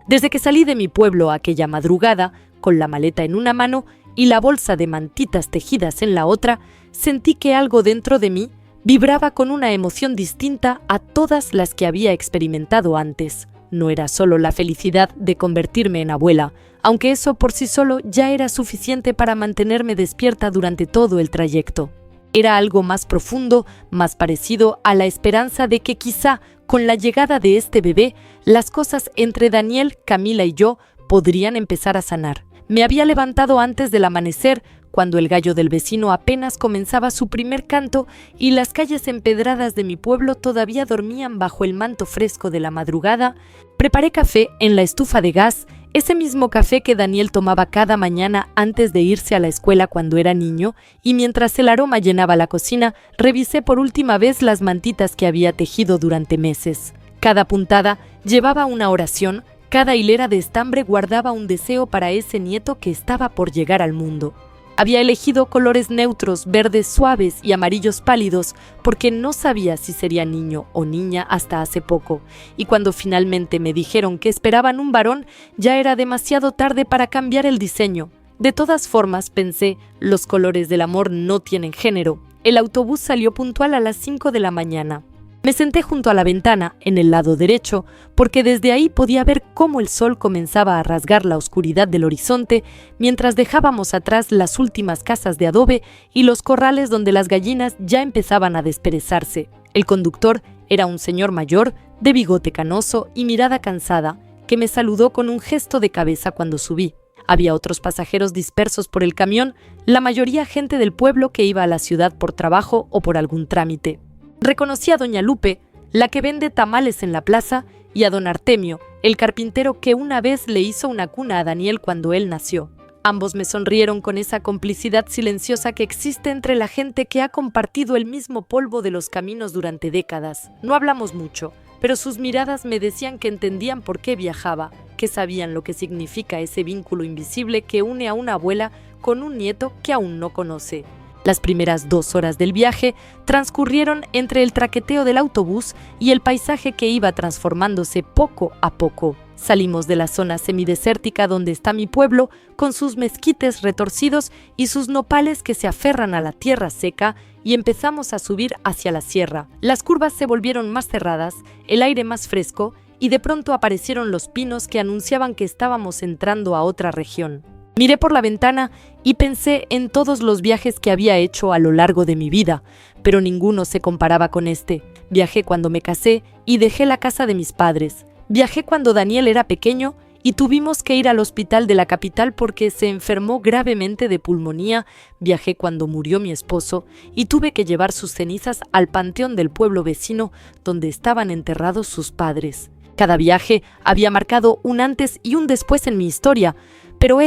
Desde que salí de mi pueblo aquella madrugada, con la maleta en una mano y la bolsa de mantitas tejidas en la otra, sentí que algo dentro de mí vibraba con una emoción distinta a todas las que había experimentado antes. No era solo la felicidad de convertirme en abuela, aunque eso por sí solo ya era suficiente para mantenerme despierta durante todo el trayecto. Era algo más profundo, más parecido a la esperanza de que quizá con la llegada de este bebé, las cosas entre Daniel, Camila y yo podrían empezar a sanar. Me había levantado antes del amanecer, cuando el gallo del vecino apenas comenzaba su primer canto y las calles empedradas de mi pueblo todavía dormían bajo el manto fresco de la madrugada. Preparé café en la estufa de gas, ese mismo café que Daniel tomaba cada mañana antes de irse a la escuela cuando era niño, y mientras el aroma llenaba la cocina, revisé por última vez las mantitas que había tejido durante meses. Cada puntada llevaba una oración, cada hilera de estambre guardaba un deseo para ese nieto que estaba por llegar al mundo. Había elegido colores neutros, verdes suaves y amarillos pálidos, porque no sabía si sería niño o niña hasta hace poco, y cuando finalmente me dijeron que esperaban un varón, ya era demasiado tarde para cambiar el diseño. De todas formas, pensé, los colores del amor no tienen género. El autobús salió puntual a las 5 de la mañana. Me senté junto a la ventana, en el lado derecho, porque desde ahí podía ver cómo el sol comenzaba a rasgar la oscuridad del horizonte mientras dejábamos atrás las últimas casas de adobe y los corrales donde las gallinas ya empezaban a desperezarse. El conductor era un señor mayor, de bigote canoso y mirada cansada, que me saludó con un gesto de cabeza cuando subí. Había otros pasajeros dispersos por el camión, la mayoría gente del pueblo que iba a la ciudad por trabajo o por algún trámite. Reconocí a doña Lupe, la que vende tamales en la plaza, y a don Artemio, el carpintero que una vez le hizo una cuna a Daniel cuando él nació. Ambos me sonrieron con esa complicidad silenciosa que existe entre la gente que ha compartido el mismo polvo de los caminos durante décadas. No hablamos mucho, pero sus miradas me decían que entendían por qué viajaba, que sabían lo que significa ese vínculo invisible que une a una abuela con un nieto que aún no conoce. Las primeras 2 horas del viaje transcurrieron entre el traqueteo del autobús y el paisaje que iba transformándose poco a poco. Salimos de la zona semidesértica donde está mi pueblo, con sus mezquites retorcidos y sus nopales que se aferran a la tierra seca, y empezamos a subir hacia la sierra. Las curvas se volvieron más cerradas, el aire más fresco, y de pronto aparecieron los pinos que anunciaban que estábamos entrando a otra región. Miré por la ventana y pensé en todos los viajes que había hecho a lo largo de mi vida, pero ninguno se comparaba con este. Viajé cuando me casé y dejé la casa de mis padres. Viajé cuando Daniel era pequeño y tuvimos que ir al hospital de la capital porque se enfermó gravemente de pulmonía. Viajé cuando murió mi esposo y tuve que llevar sus cenizas al panteón del pueblo vecino donde estaban enterrados sus padres. Cada viaje había marcado un antes y un después en mi historia, pero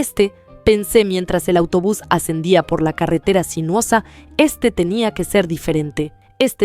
pensé mientras el autobús ascendía por la carretera sinuosa, tenía que ser diferente.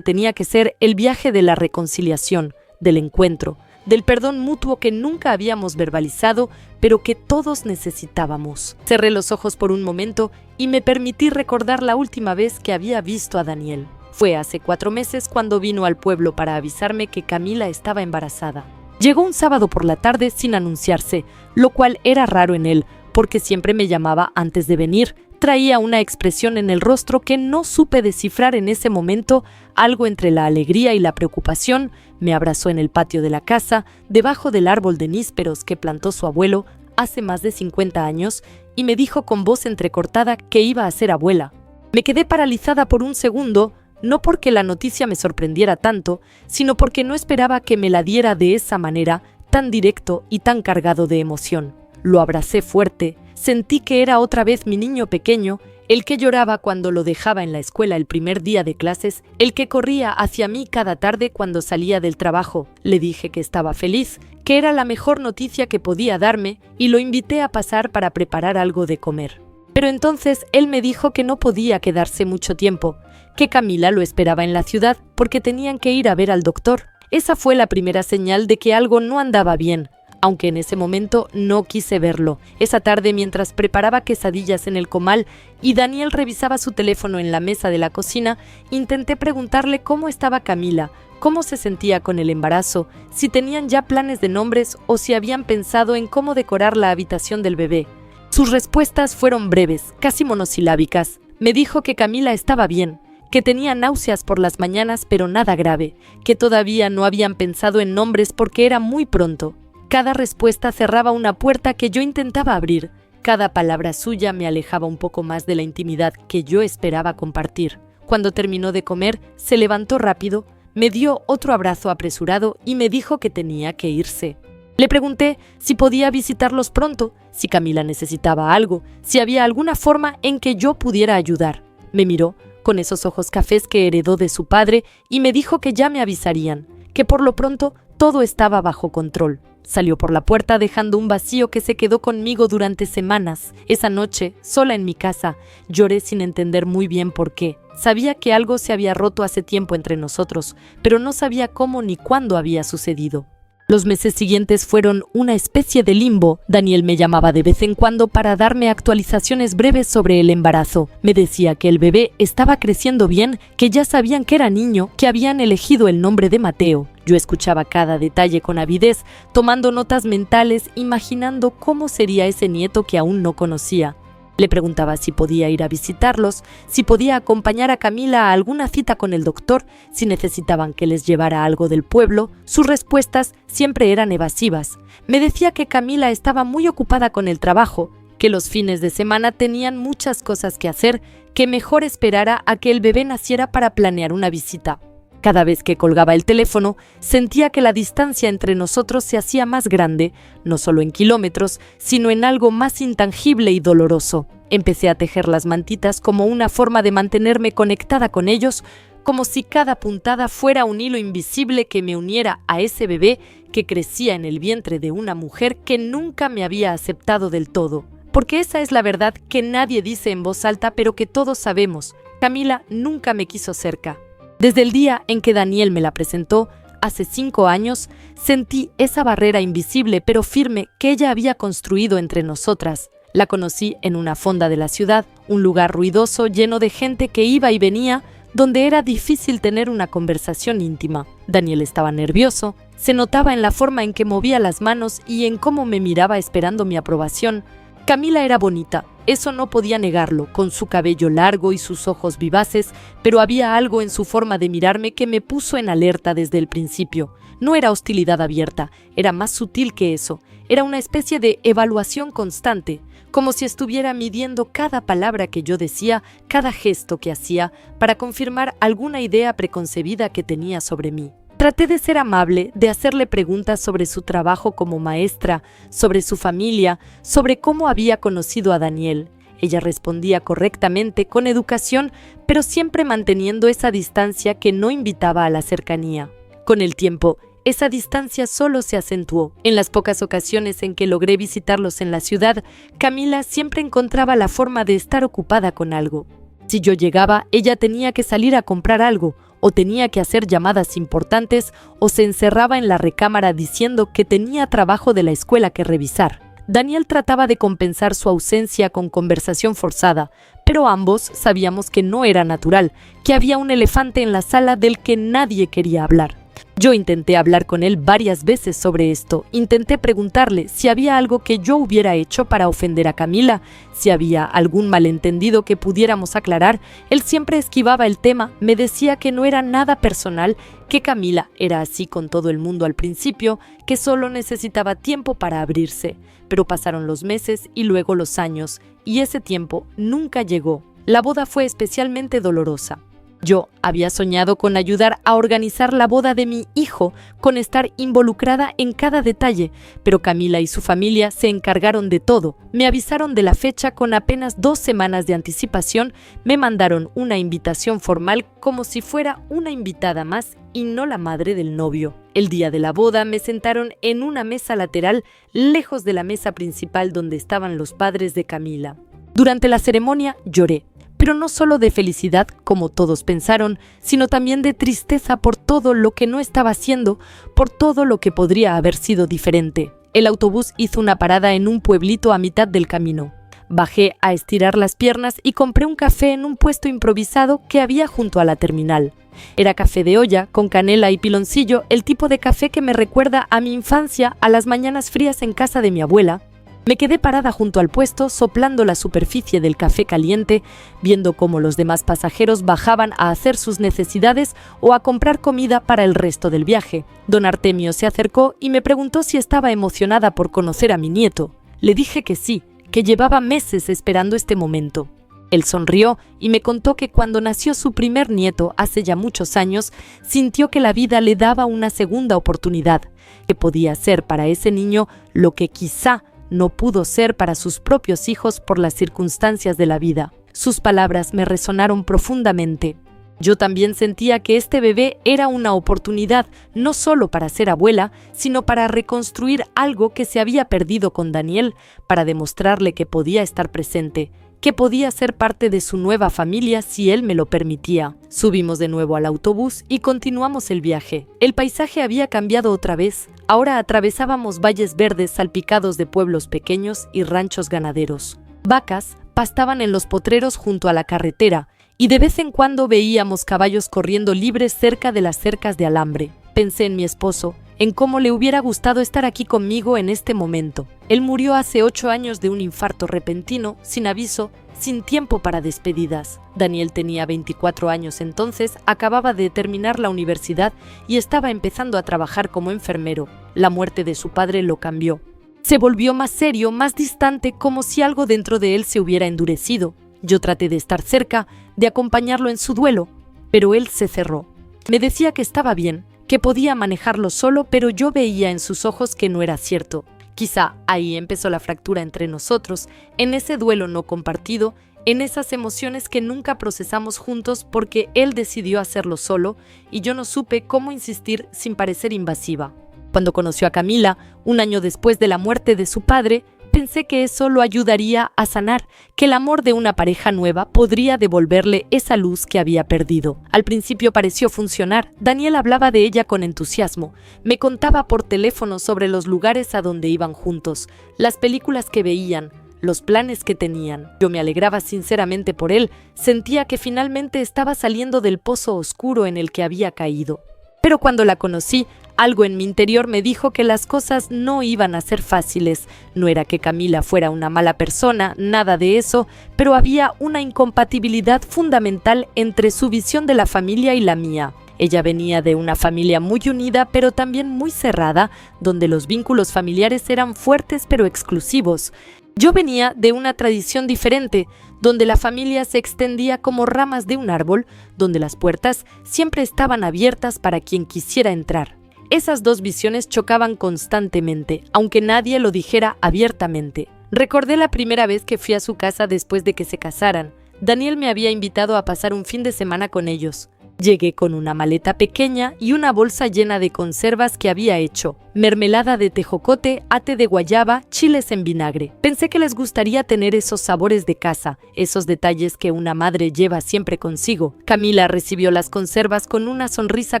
Tenía que ser el viaje de la reconciliación, del encuentro, del perdón mutuo que nunca habíamos verbalizado, pero que todos necesitábamos. Cerré los ojos por un momento y me permití recordar la última vez que había visto a Daniel. Fue hace 4 meses cuando vino al pueblo para avisarme que Camila estaba embarazada. Llegó un sábado por la tarde sin anunciarse, lo cual era raro en él, porque siempre me llamaba antes de venir. Traía una expresión en el rostro que no supe descifrar en ese momento, algo entre la alegría y la preocupación. Me abrazó en el patio de la casa, debajo del árbol de nísperos que plantó su abuelo hace más de 50 años, y me dijo con voz entrecortada que iba a ser abuela. Me quedé paralizada por un segundo, no porque la noticia me sorprendiera tanto, sino porque no esperaba que me la diera de esa manera, tan directo y tan cargado de emoción. Lo abracé fuerte, sentí que era otra vez mi niño pequeño, el que lloraba cuando lo dejaba en la escuela el primer día de clases, el que corría hacia mí cada tarde cuando salía del trabajo. Le dije que estaba feliz, que era la mejor noticia que podía darme, y lo invité a pasar para preparar algo de comer. Pero entonces él me dijo que no podía quedarse mucho tiempo, que Camila lo esperaba en la ciudad porque tenían que ir a ver al doctor. Esa fue la primera señal de que algo no andaba bien. aunque en ese momento no quise verlo. Esa tarde, mientras preparaba quesadillas en el comal y Daniel revisaba su teléfono en la mesa de la cocina, intenté preguntarle cómo estaba Camila, cómo se sentía con el embarazo, si tenían ya planes de nombres o si habían pensado en cómo decorar la habitación del bebé. Sus respuestas fueron breves, casi monosilábicas. Me dijo que Camila estaba bien, que tenía náuseas por las mañanas pero nada grave, que todavía no habían pensado en nombres porque era muy pronto. Cada respuesta cerraba una puerta que yo intentaba abrir. Cada palabra suya me alejaba un poco más de la intimidad que yo esperaba compartir. Cuando terminó de comer, se levantó rápido, me dio otro abrazo apresurado y me dijo que tenía que irse. Le pregunté si podía visitarlos pronto, si Camila necesitaba algo, si había alguna forma en que yo pudiera ayudar. Me miró con esos ojos cafés que heredó de su padre y me dijo que ya me avisarían, que por lo pronto todo estaba bajo control. Salió por la puerta dejando un vacío que se quedó conmigo durante semanas. Esa noche, sola en mi casa, lloré sin entender muy bien por qué. Sabía que algo se había roto hace tiempo entre nosotros, pero no sabía cómo ni cuándo había sucedido. Los meses siguientes fueron una especie de limbo. Daniel me llamaba de vez en cuando para darme actualizaciones breves sobre el embarazo. Me decía que el bebé estaba creciendo bien, que ya sabían que era niño, que habían elegido el nombre de Mateo. Yo escuchaba cada detalle con avidez, tomando notas mentales, imaginando cómo sería ese nieto que aún no conocía. Le preguntaba si podía ir a visitarlos, si podía acompañar a Camila a alguna cita con el doctor, si necesitaban que les llevara algo del pueblo. Sus respuestas siempre eran evasivas. Me decía que Camila estaba muy ocupada con el trabajo, que los fines de semana tenían muchas cosas que hacer, que mejor esperara a que el bebé naciera para planear una visita. Cada vez que colgaba el teléfono, sentía que la distancia entre nosotros se hacía más grande, no solo en kilómetros, sino en algo más intangible y doloroso. Empecé a tejer las mantitas como una forma de mantenerme conectada con ellos, como si cada puntada fuera un hilo invisible que me uniera a ese bebé que crecía en el vientre de una mujer que nunca me había aceptado del todo. Porque esa es la verdad que nadie dice en voz alta, pero que todos sabemos. Camila nunca me quiso cerca. Desde el día en que Daniel me la presentó, hace 5 años, sentí esa barrera invisible pero firme que ella había construido entre nosotras. La conocí en una fonda de la ciudad, un lugar ruidoso lleno de gente que iba y venía, donde era difícil tener una conversación íntima. Daniel estaba nervioso, se notaba en la forma en que movía las manos y en cómo me miraba esperando mi aprobación. Camila era bonita, eso no podía negarlo, con su cabello largo y sus ojos vivaces, pero había algo en su forma de mirarme que me puso en alerta desde el principio. No era hostilidad abierta, era más sutil que eso, era una especie de evaluación constante, como si estuviera midiendo cada palabra que yo decía, cada gesto que hacía, para confirmar alguna idea preconcebida que tenía sobre mí. Traté de ser amable, de hacerle preguntas sobre su trabajo como maestra, sobre su familia, sobre cómo había conocido a Daniel. Ella respondía correctamente, con educación, pero siempre manteniendo esa distancia que no invitaba a la cercanía. Con el tiempo, esa distancia solo se acentuó. En las pocas ocasiones en que logré visitarlos en la ciudad, Camila siempre encontraba la forma de estar ocupada con algo. Si yo llegaba, ella tenía que salir a comprar algo, o tenía que hacer llamadas importantes, o se encerraba en la recámara diciendo que tenía trabajo de la escuela que revisar. Daniel trataba de compensar su ausencia con conversación forzada, pero ambos sabíamos que no era natural, que había un elefante en la sala del que nadie quería hablar. Yo intenté hablar con él varias veces sobre esto, intenté preguntarle si había algo que yo hubiera hecho para ofender a Camila, si había algún malentendido que pudiéramos aclarar. Él siempre esquivaba el tema, me decía que no era nada personal, que Camila era así con todo el mundo al principio, que solo necesitaba tiempo para abrirse. Pero pasaron los meses y luego los años, y ese tiempo nunca llegó. La boda fue especialmente dolorosa. Yo había soñado con ayudar a organizar la boda de mi hijo, con estar involucrada en cada detalle, pero Camila y su familia se encargaron de todo. Me avisaron de la fecha con apenas 2 semanas de anticipación, me mandaron una invitación formal como si fuera una invitada más y no la madre del novio. El día de la boda me sentaron en una mesa lateral, lejos de la mesa principal donde estaban los padres de Camila. Durante la ceremonia lloré. Pero no solo de felicidad, como todos pensaron, sino también de tristeza por todo lo que no estaba haciendo, por todo lo que podría haber sido diferente. El autobús hizo una parada en un pueblito a mitad del camino. Bajé a estirar las piernas y compré un café en un puesto improvisado que había junto a la terminal. Era café de olla, con canela y piloncillo, el tipo de café que me recuerda a mi infancia, a las mañanas frías en casa de mi abuela. Me quedé parada junto al puesto, soplando la superficie del café caliente, viendo cómo los demás pasajeros bajaban a hacer sus necesidades o a comprar comida para el resto del viaje. Don Artemio se acercó y me preguntó si estaba emocionada por conocer a mi nieto. Le dije que sí, que llevaba meses esperando este momento. Él sonrió y me contó que cuando nació su primer nieto hace ya muchos años, sintió que la vida le daba una segunda oportunidad, que podía ser para ese niño lo que quizá no pudo ser para sus propios hijos por las circunstancias de la vida. Sus palabras me resonaron profundamente. Yo también sentía que este bebé era una oportunidad no solo para ser abuela, sino para reconstruir algo que se había perdido con Daniel, para demostrarle que podía estar presente, que podía ser parte de su nueva familia si él me lo permitía. Subimos de nuevo al autobús y continuamos el viaje. El paisaje había cambiado otra vez. Ahora atravesábamos valles verdes salpicados de pueblos pequeños y ranchos ganaderos. Vacas pastaban en los potreros junto a la carretera, y de vez en cuando veíamos caballos corriendo libres cerca de las cercas de alambre. Pensé en mi esposo, en cómo le hubiera gustado estar aquí conmigo en este momento. Él murió hace 8 años de un infarto repentino, sin aviso, sin tiempo para despedidas. Daniel tenía 24 años entonces, acababa de terminar la universidad y estaba empezando a trabajar como enfermero. La muerte de su padre lo cambió. Se volvió más serio, más distante, como si algo dentro de él se hubiera endurecido. Yo traté de estar cerca, de acompañarlo en su duelo, pero él se cerró. Me decía que estaba bien, que podía manejarlo solo, pero yo veía en sus ojos que no era cierto. Quizá ahí empezó la fractura entre nosotros, en ese duelo no compartido, en esas emociones que nunca procesamos juntos porque él decidió hacerlo solo y yo no supe cómo insistir sin parecer invasiva. Cuando conoció a Camila, 1 año después de la muerte de su padre, pensé que eso lo ayudaría a sanar, que el amor de una pareja nueva podría devolverle esa luz que había perdido. Al principio pareció funcionar. Daniel hablaba de ella con entusiasmo. Me contaba por teléfono sobre los lugares a donde iban juntos, las películas que veían, los planes que tenían. Yo me alegraba sinceramente por él. Sentía que finalmente estaba saliendo del pozo oscuro en el que había caído. Pero cuando la conocí, algo en mi interior me dijo que las cosas no iban a ser fáciles. No era que Camila fuera una mala persona, nada de eso, pero había una incompatibilidad fundamental entre su visión de la familia y la mía. Ella venía de una familia muy unida, pero también muy cerrada, donde los vínculos familiares eran fuertes pero exclusivos. Yo venía de una tradición diferente, donde la familia se extendía como ramas de un árbol, donde las puertas siempre estaban abiertas para quien quisiera entrar. Esas dos visiones chocaban constantemente, aunque nadie lo dijera abiertamente. Recordé la primera vez que fui a su casa después de que se casaran. Daniel me había invitado a pasar un fin de semana con ellos. Llegué con una maleta pequeña y una bolsa llena de conservas que había hecho, mermelada de tejocote, ate de guayaba, chiles en vinagre. Pensé que les gustaría tener esos sabores de casa, esos detalles que una madre lleva siempre consigo. Camila recibió las conservas con una sonrisa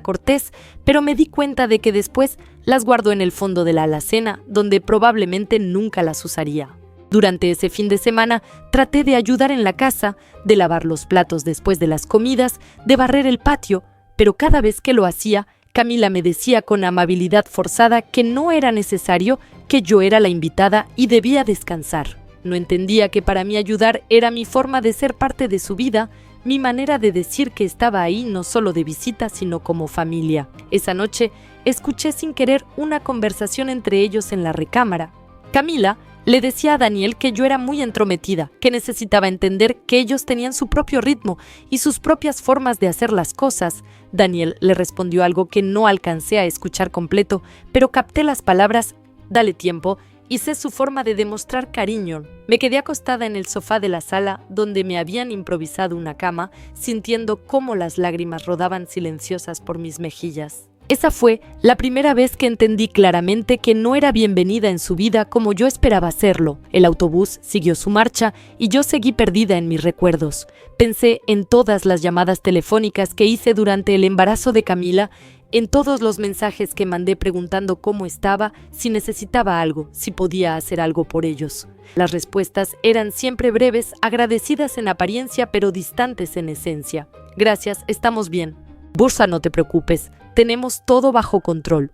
cortés, pero me di cuenta de que después las guardó en el fondo de la alacena, donde probablemente nunca las usaría. Durante ese fin de semana traté de ayudar en la casa, de lavar los platos después de las comidas, de barrer el patio, pero cada vez que lo hacía, Camila me decía con amabilidad forzada que no era necesario, que yo era la invitada y debía descansar. No entendía que para mí ayudar era mi forma de ser parte de su vida, mi manera de decir que estaba ahí no solo de visita, sino como familia. Esa noche escuché sin querer una conversación entre ellos en la recámara. Camila le decía a Daniel que yo era muy entrometida, que necesitaba entender que ellos tenían su propio ritmo y sus propias formas de hacer las cosas. Daniel le respondió algo que no alcancé a escuchar completo, pero capté las palabras «dale tiempo» y sé su forma de demostrar cariño. Me quedé acostada en el sofá de la sala, donde me habían improvisado una cama, sintiendo cómo las lágrimas rodaban silenciosas por mis mejillas. Esa fue la primera vez que entendí claramente que no era bienvenida en su vida como yo esperaba serlo. El autobús siguió su marcha y yo seguí perdida en mis recuerdos. Pensé en todas las llamadas telefónicas que hice durante el embarazo de Camila, En todos los mensajes que mandé preguntando cómo estaba, si necesitaba algo, si podía hacer algo por ellos. Las respuestas eran siempre breves, agradecidas en apariencia pero distantes en esencia. Gracias, estamos bien. Bursa, no te preocupes, tenemos todo bajo control.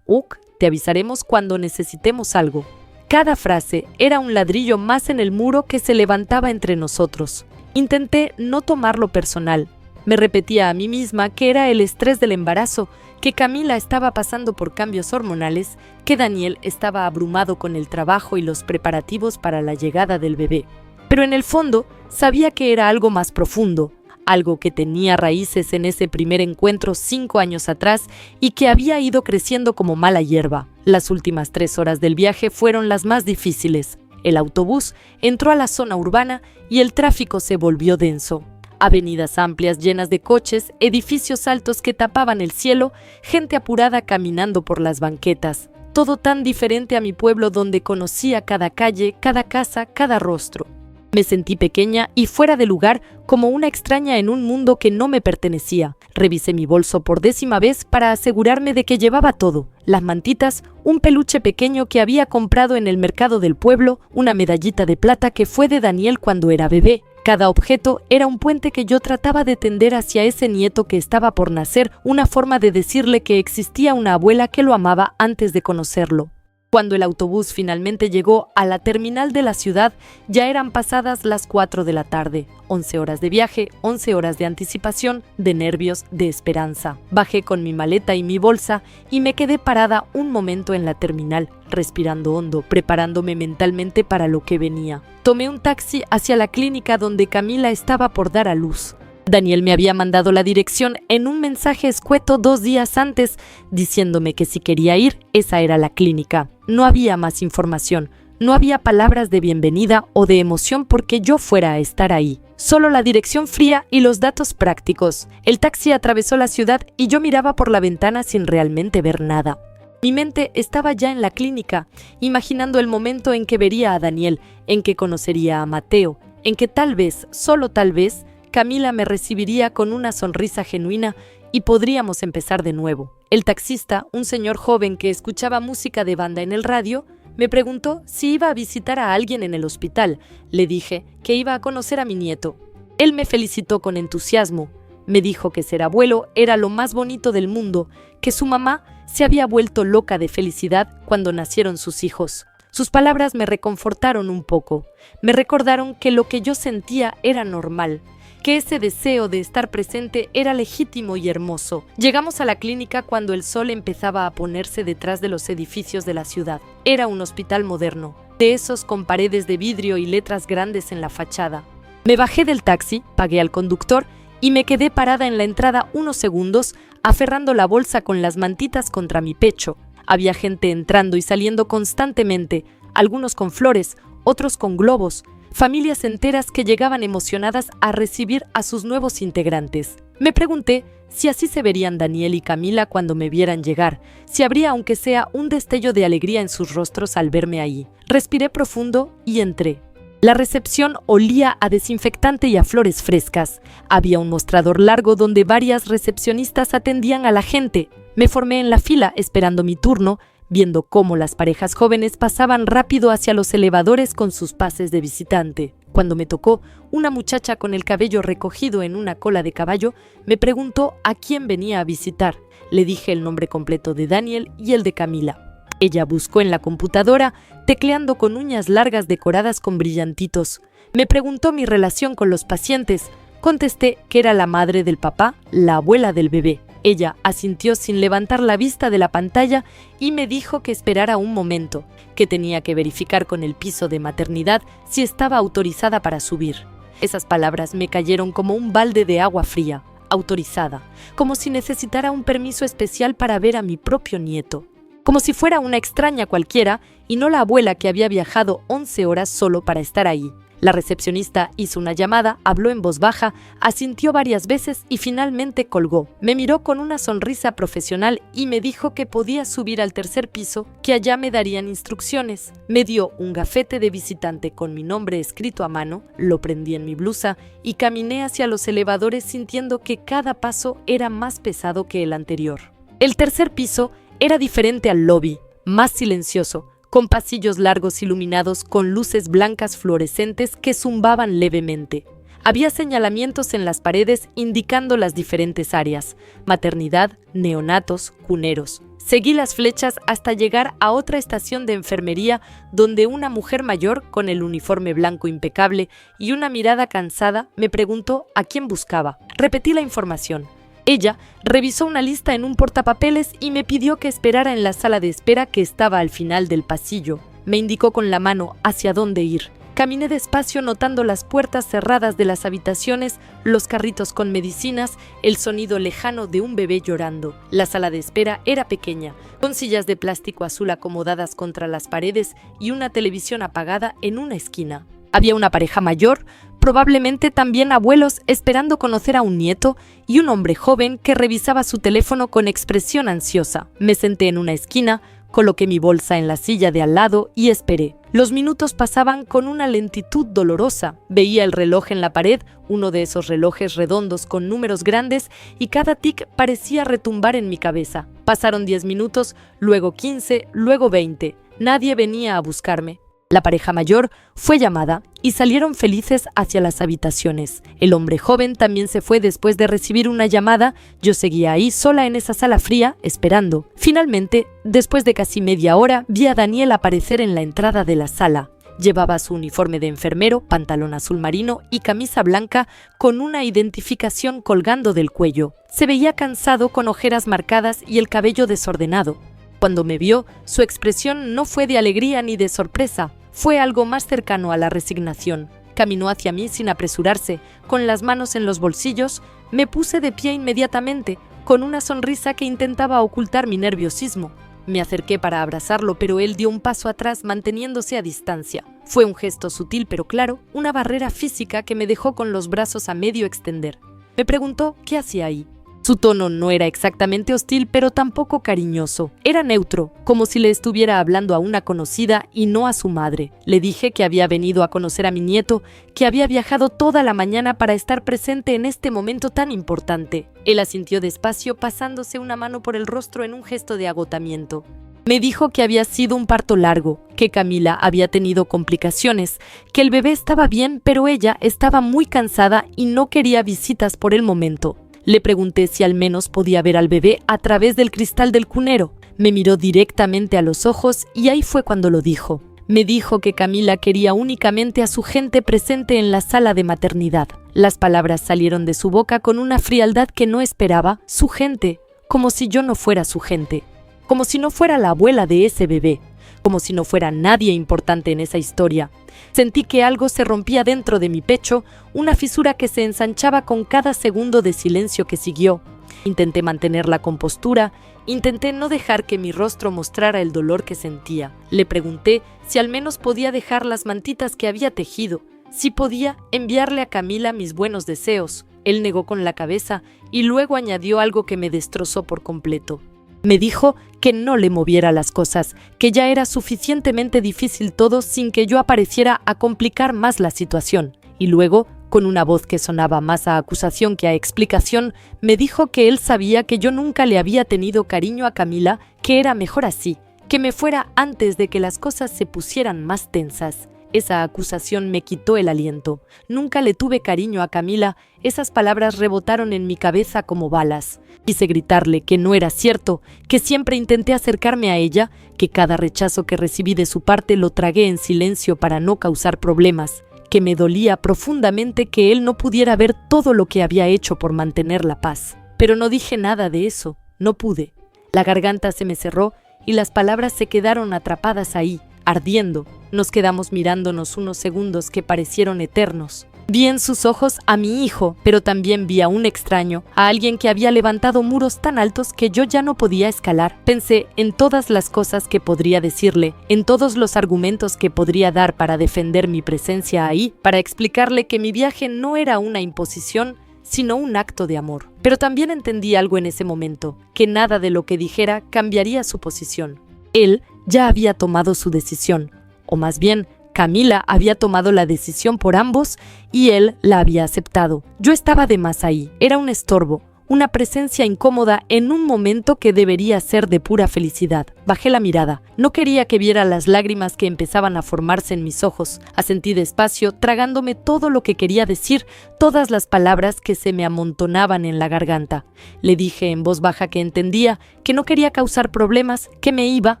Te avisaremos cuando necesitemos algo. Cada frase era un ladrillo más en el muro que se levantaba entre nosotros. Intenté no tomarlo personal. Me repetía a mí misma que era el estrés del embarazo, que Camila estaba pasando por cambios hormonales, que Daniel estaba abrumado con el trabajo y los preparativos para la llegada del bebé. Pero en el fondo sabía que era algo más profundo, algo que tenía raíces en ese primer encuentro 5 años atrás y que había ido creciendo como mala hierba. Las últimas 3 horas del viaje fueron las más difíciles. El autobús entró a la zona urbana y el tráfico se volvió denso. Avenidas amplias llenas de coches, edificios altos que tapaban el cielo, gente apurada caminando por las banquetas. Todo tan diferente a mi pueblo donde conocía cada calle, cada casa, cada rostro. Me sentí pequeña y fuera de lugar, como una extraña en un mundo que no me pertenecía. Revisé mi bolso por 10ª vez para asegurarme de que llevaba todo. Las mantitas, un peluche pequeño que había comprado en el mercado del pueblo, una medallita de plata que fue de Daniel cuando era bebé. Cada objeto era un puente que yo trataba de tender hacia ese nieto que estaba por nacer, una forma de decirle que existía una abuela que lo amaba antes de conocerlo. Cuando el autobús finalmente llegó a la terminal de la ciudad, ya eran pasadas las 4 de la tarde. 11 horas de viaje, 11 horas de anticipación, de nervios, de esperanza. Bajé con mi maleta y mi bolsa y me quedé parada un momento en la terminal, respirando hondo, preparándome mentalmente para lo que venía. Tomé un taxi hacia la clínica donde Camila estaba por dar a luz. Daniel me había mandado la dirección en un mensaje escueto 2 días antes, diciéndome que si quería ir, esa era la clínica. No había más información, no había palabras de bienvenida o de emoción porque yo fuera a estar ahí. Solo la dirección fría y los datos prácticos. El taxi atravesó la ciudad y yo miraba por la ventana sin realmente ver nada. Mi mente estaba ya en la clínica, imaginando el momento en que vería a Daniel, en que conocería a Mateo, en que tal vez, solo tal vez, Camila me recibiría con una sonrisa genuina y podríamos empezar de nuevo. El taxista, un señor joven que escuchaba música de banda en el radio, me preguntó si iba a visitar a alguien en el hospital. Le dije que iba a conocer a mi nieto. Él me felicitó con entusiasmo. Me dijo que ser abuelo era lo más bonito del mundo, que su mamá se había vuelto loca de felicidad cuando nacieron sus hijos. Sus palabras me reconfortaron un poco. Me recordaron que lo que yo sentía era normal, que ese deseo de estar presente era legítimo y hermoso. Llegamos a la clínica cuando el sol empezaba a ponerse detrás de los edificios de la ciudad. Era un hospital moderno, de esos con paredes de vidrio y letras grandes en la fachada. Me bajé del taxi, pagué al conductor y me quedé parada en la entrada unos segundos, aferrando la bolsa con las mantitas contra mi pecho. Había gente entrando y saliendo constantemente, algunos con flores, otros con globos, familias enteras que llegaban emocionadas a recibir a sus nuevos integrantes. Me pregunté si así se verían Daniel y Camila cuando me vieran llegar, si habría aunque sea un destello de alegría en sus rostros al verme ahí. Respiré profundo y entré. La recepción olía a desinfectante y a flores frescas. Había un mostrador largo donde varias recepcionistas atendían a la gente. Me formé en la fila esperando mi turno, viendo cómo las parejas jóvenes pasaban rápido hacia los elevadores con sus pases de visitante. Cuando me tocó, una muchacha con el cabello recogido en una cola de caballo me preguntó a quién venía a visitar. Le dije el nombre completo de Daniel y el de Camila. Ella buscó en la computadora, tecleando con uñas largas decoradas con brillantitos. Me preguntó mi relación con los pacientes. Contesté que era la madre del papá, la abuela del bebé. Ella asintió sin levantar la vista de la pantalla y me dijo que esperara un momento, que tenía que verificar con el piso de maternidad si estaba autorizada para subir. Esas palabras me cayeron como un balde de agua fría. Autorizada, como si necesitara un permiso especial para ver a mi propio nieto. Como si fuera una extraña cualquiera y no la abuela que había viajado 11 horas solo para estar ahí. La recepcionista hizo una llamada, habló en voz baja, asintió varias veces y finalmente colgó. Me miró con una sonrisa profesional y me dijo que podía subir al 3er piso, que allá me darían instrucciones. Me dio un gafete de visitante con mi nombre escrito a mano, lo prendí en mi blusa y caminé hacia los elevadores sintiendo que cada paso era más pesado que el anterior. El tercer piso era diferente al lobby, más silencioso, con pasillos largos iluminados con luces blancas fluorescentes que zumbaban levemente. Había señalamientos en las paredes indicando las diferentes áreas: maternidad, neonatos, cuneros. Seguí las flechas hasta llegar a otra estación de enfermería donde una mujer mayor, con el uniforme blanco impecable y una mirada cansada, me preguntó a quién buscaba. Repetí la información. Ella revisó una lista en un portapapeles y me pidió que esperara en la sala de espera que estaba al final del pasillo. Me indicó con la mano hacia dónde ir. Caminé despacio notando las puertas cerradas de las habitaciones, los carritos con medicinas, el sonido lejano de un bebé llorando. La sala de espera era pequeña, con sillas de plástico azul acomodadas contra las paredes y una televisión apagada en una esquina. Había una pareja mayor, probablemente también abuelos, esperando conocer a un nieto, y un hombre joven que revisaba su teléfono con expresión ansiosa. Me senté en una esquina, coloqué mi bolsa en la silla de al lado y esperé. Los minutos pasaban con una lentitud dolorosa. Veía el reloj en la pared, uno de esos relojes redondos con números grandes, y cada tic parecía retumbar en mi cabeza. Pasaron 10 minutos, luego 15, luego 20. Nadie venía a buscarme. La pareja mayor fue llamada y salieron felices hacia las habitaciones. El hombre joven también se fue después de recibir una llamada. Yo seguía ahí sola en esa sala fría, esperando. Finalmente, después de casi media hora, vi a Daniel aparecer en la entrada de la sala. Llevaba su uniforme de enfermero, pantalón azul marino y camisa blanca con una identificación colgando del cuello. Se veía cansado, con ojeras marcadas y el cabello desordenado. Cuando me vio, su expresión no fue de alegría ni de sorpresa. Fue algo más cercano a la resignación. Caminó hacia mí sin apresurarse, con las manos en los bolsillos. Me puse de pie inmediatamente, con una sonrisa que intentaba ocultar mi nerviosismo. Me acerqué para abrazarlo, pero él dio un paso atrás, manteniéndose a distancia. Fue un gesto sutil pero claro, una barrera física que me dejó con los brazos a medio extender. Me preguntó qué hacía ahí. Su tono no era exactamente hostil, pero tampoco cariñoso. Era neutro, como si le estuviera hablando a una conocida y no a su madre. Le dije que había venido a conocer a mi nieto, que había viajado toda la mañana para estar presente en este momento tan importante. Él asintió despacio, pasándose una mano por el rostro en un gesto de agotamiento. Me dijo que había sido un parto largo, que Camila había tenido complicaciones, que el bebé estaba bien, pero ella estaba muy cansada y no quería visitas por el momento. Le pregunté si al menos podía ver al bebé a través del cristal del cunero. Me miró directamente a los ojos y ahí fue cuando lo dijo. Me dijo que Camila quería únicamente a su gente presente en la sala de maternidad. Las palabras salieron de su boca con una frialdad que no esperaba. Su gente, como si yo no fuera su gente. Como si no fuera la abuela de ese bebé. Como si no fuera nadie importante en esa historia. Sentí que algo se rompía dentro de mi pecho, una fisura que se ensanchaba con cada segundo de silencio que siguió. Intenté mantener la compostura, intenté no dejar que mi rostro mostrara el dolor que sentía. Le pregunté si al menos podía dejar las mantitas que había tejido, si podía enviarle a Camila mis buenos deseos. Él negó con la cabeza y luego añadió algo que me destrozó por completo. Me dijo que no le moviera las cosas, que ya era suficientemente difícil todo sin que yo apareciera a complicar más la situación. Y luego, con una voz que sonaba más a acusación que a explicación, me dijo que él sabía que yo nunca le había tenido cariño a Camila, que era mejor así, que me fuera antes de que las cosas se pusieran más tensas. Esa acusación me quitó el aliento. Nunca le tuve cariño a Camila. Esas palabras rebotaron en mi cabeza como balas. Quise gritarle que no era cierto, que siempre intenté acercarme a ella, que cada rechazo que recibí de su parte lo tragué en silencio para no causar problemas, que me dolía profundamente que él no pudiera ver todo lo que había hecho por mantener la paz. Pero no dije nada de eso, no pude. La garganta se me cerró y las palabras se quedaron atrapadas ahí, ardiendo. Nos quedamos mirándonos unos segundos que parecieron eternos. Vi en sus ojos a mi hijo, pero también vi a un extraño, a alguien que había levantado muros tan altos que yo ya no podía escalar. Pensé en todas las cosas que podría decirle, en todos los argumentos que podría dar para defender mi presencia ahí, para explicarle que mi viaje no era una imposición, sino un acto de amor. Pero también entendí algo en ese momento, que nada de lo que dijera cambiaría su posición. Él ya había tomado su decisión, o más bien, Camila había tomado la decisión por ambos y él la había aceptado. Yo estaba de más ahí, era un estorbo, una presencia incómoda en un momento que debería ser de pura felicidad. Bajé la mirada. No quería que viera las lágrimas que empezaban a formarse en mis ojos. Asentí despacio, tragándome todo lo que quería decir, todas las palabras que se me amontonaban en la garganta. Le dije en voz baja que entendía, que no quería causar problemas, que me iba.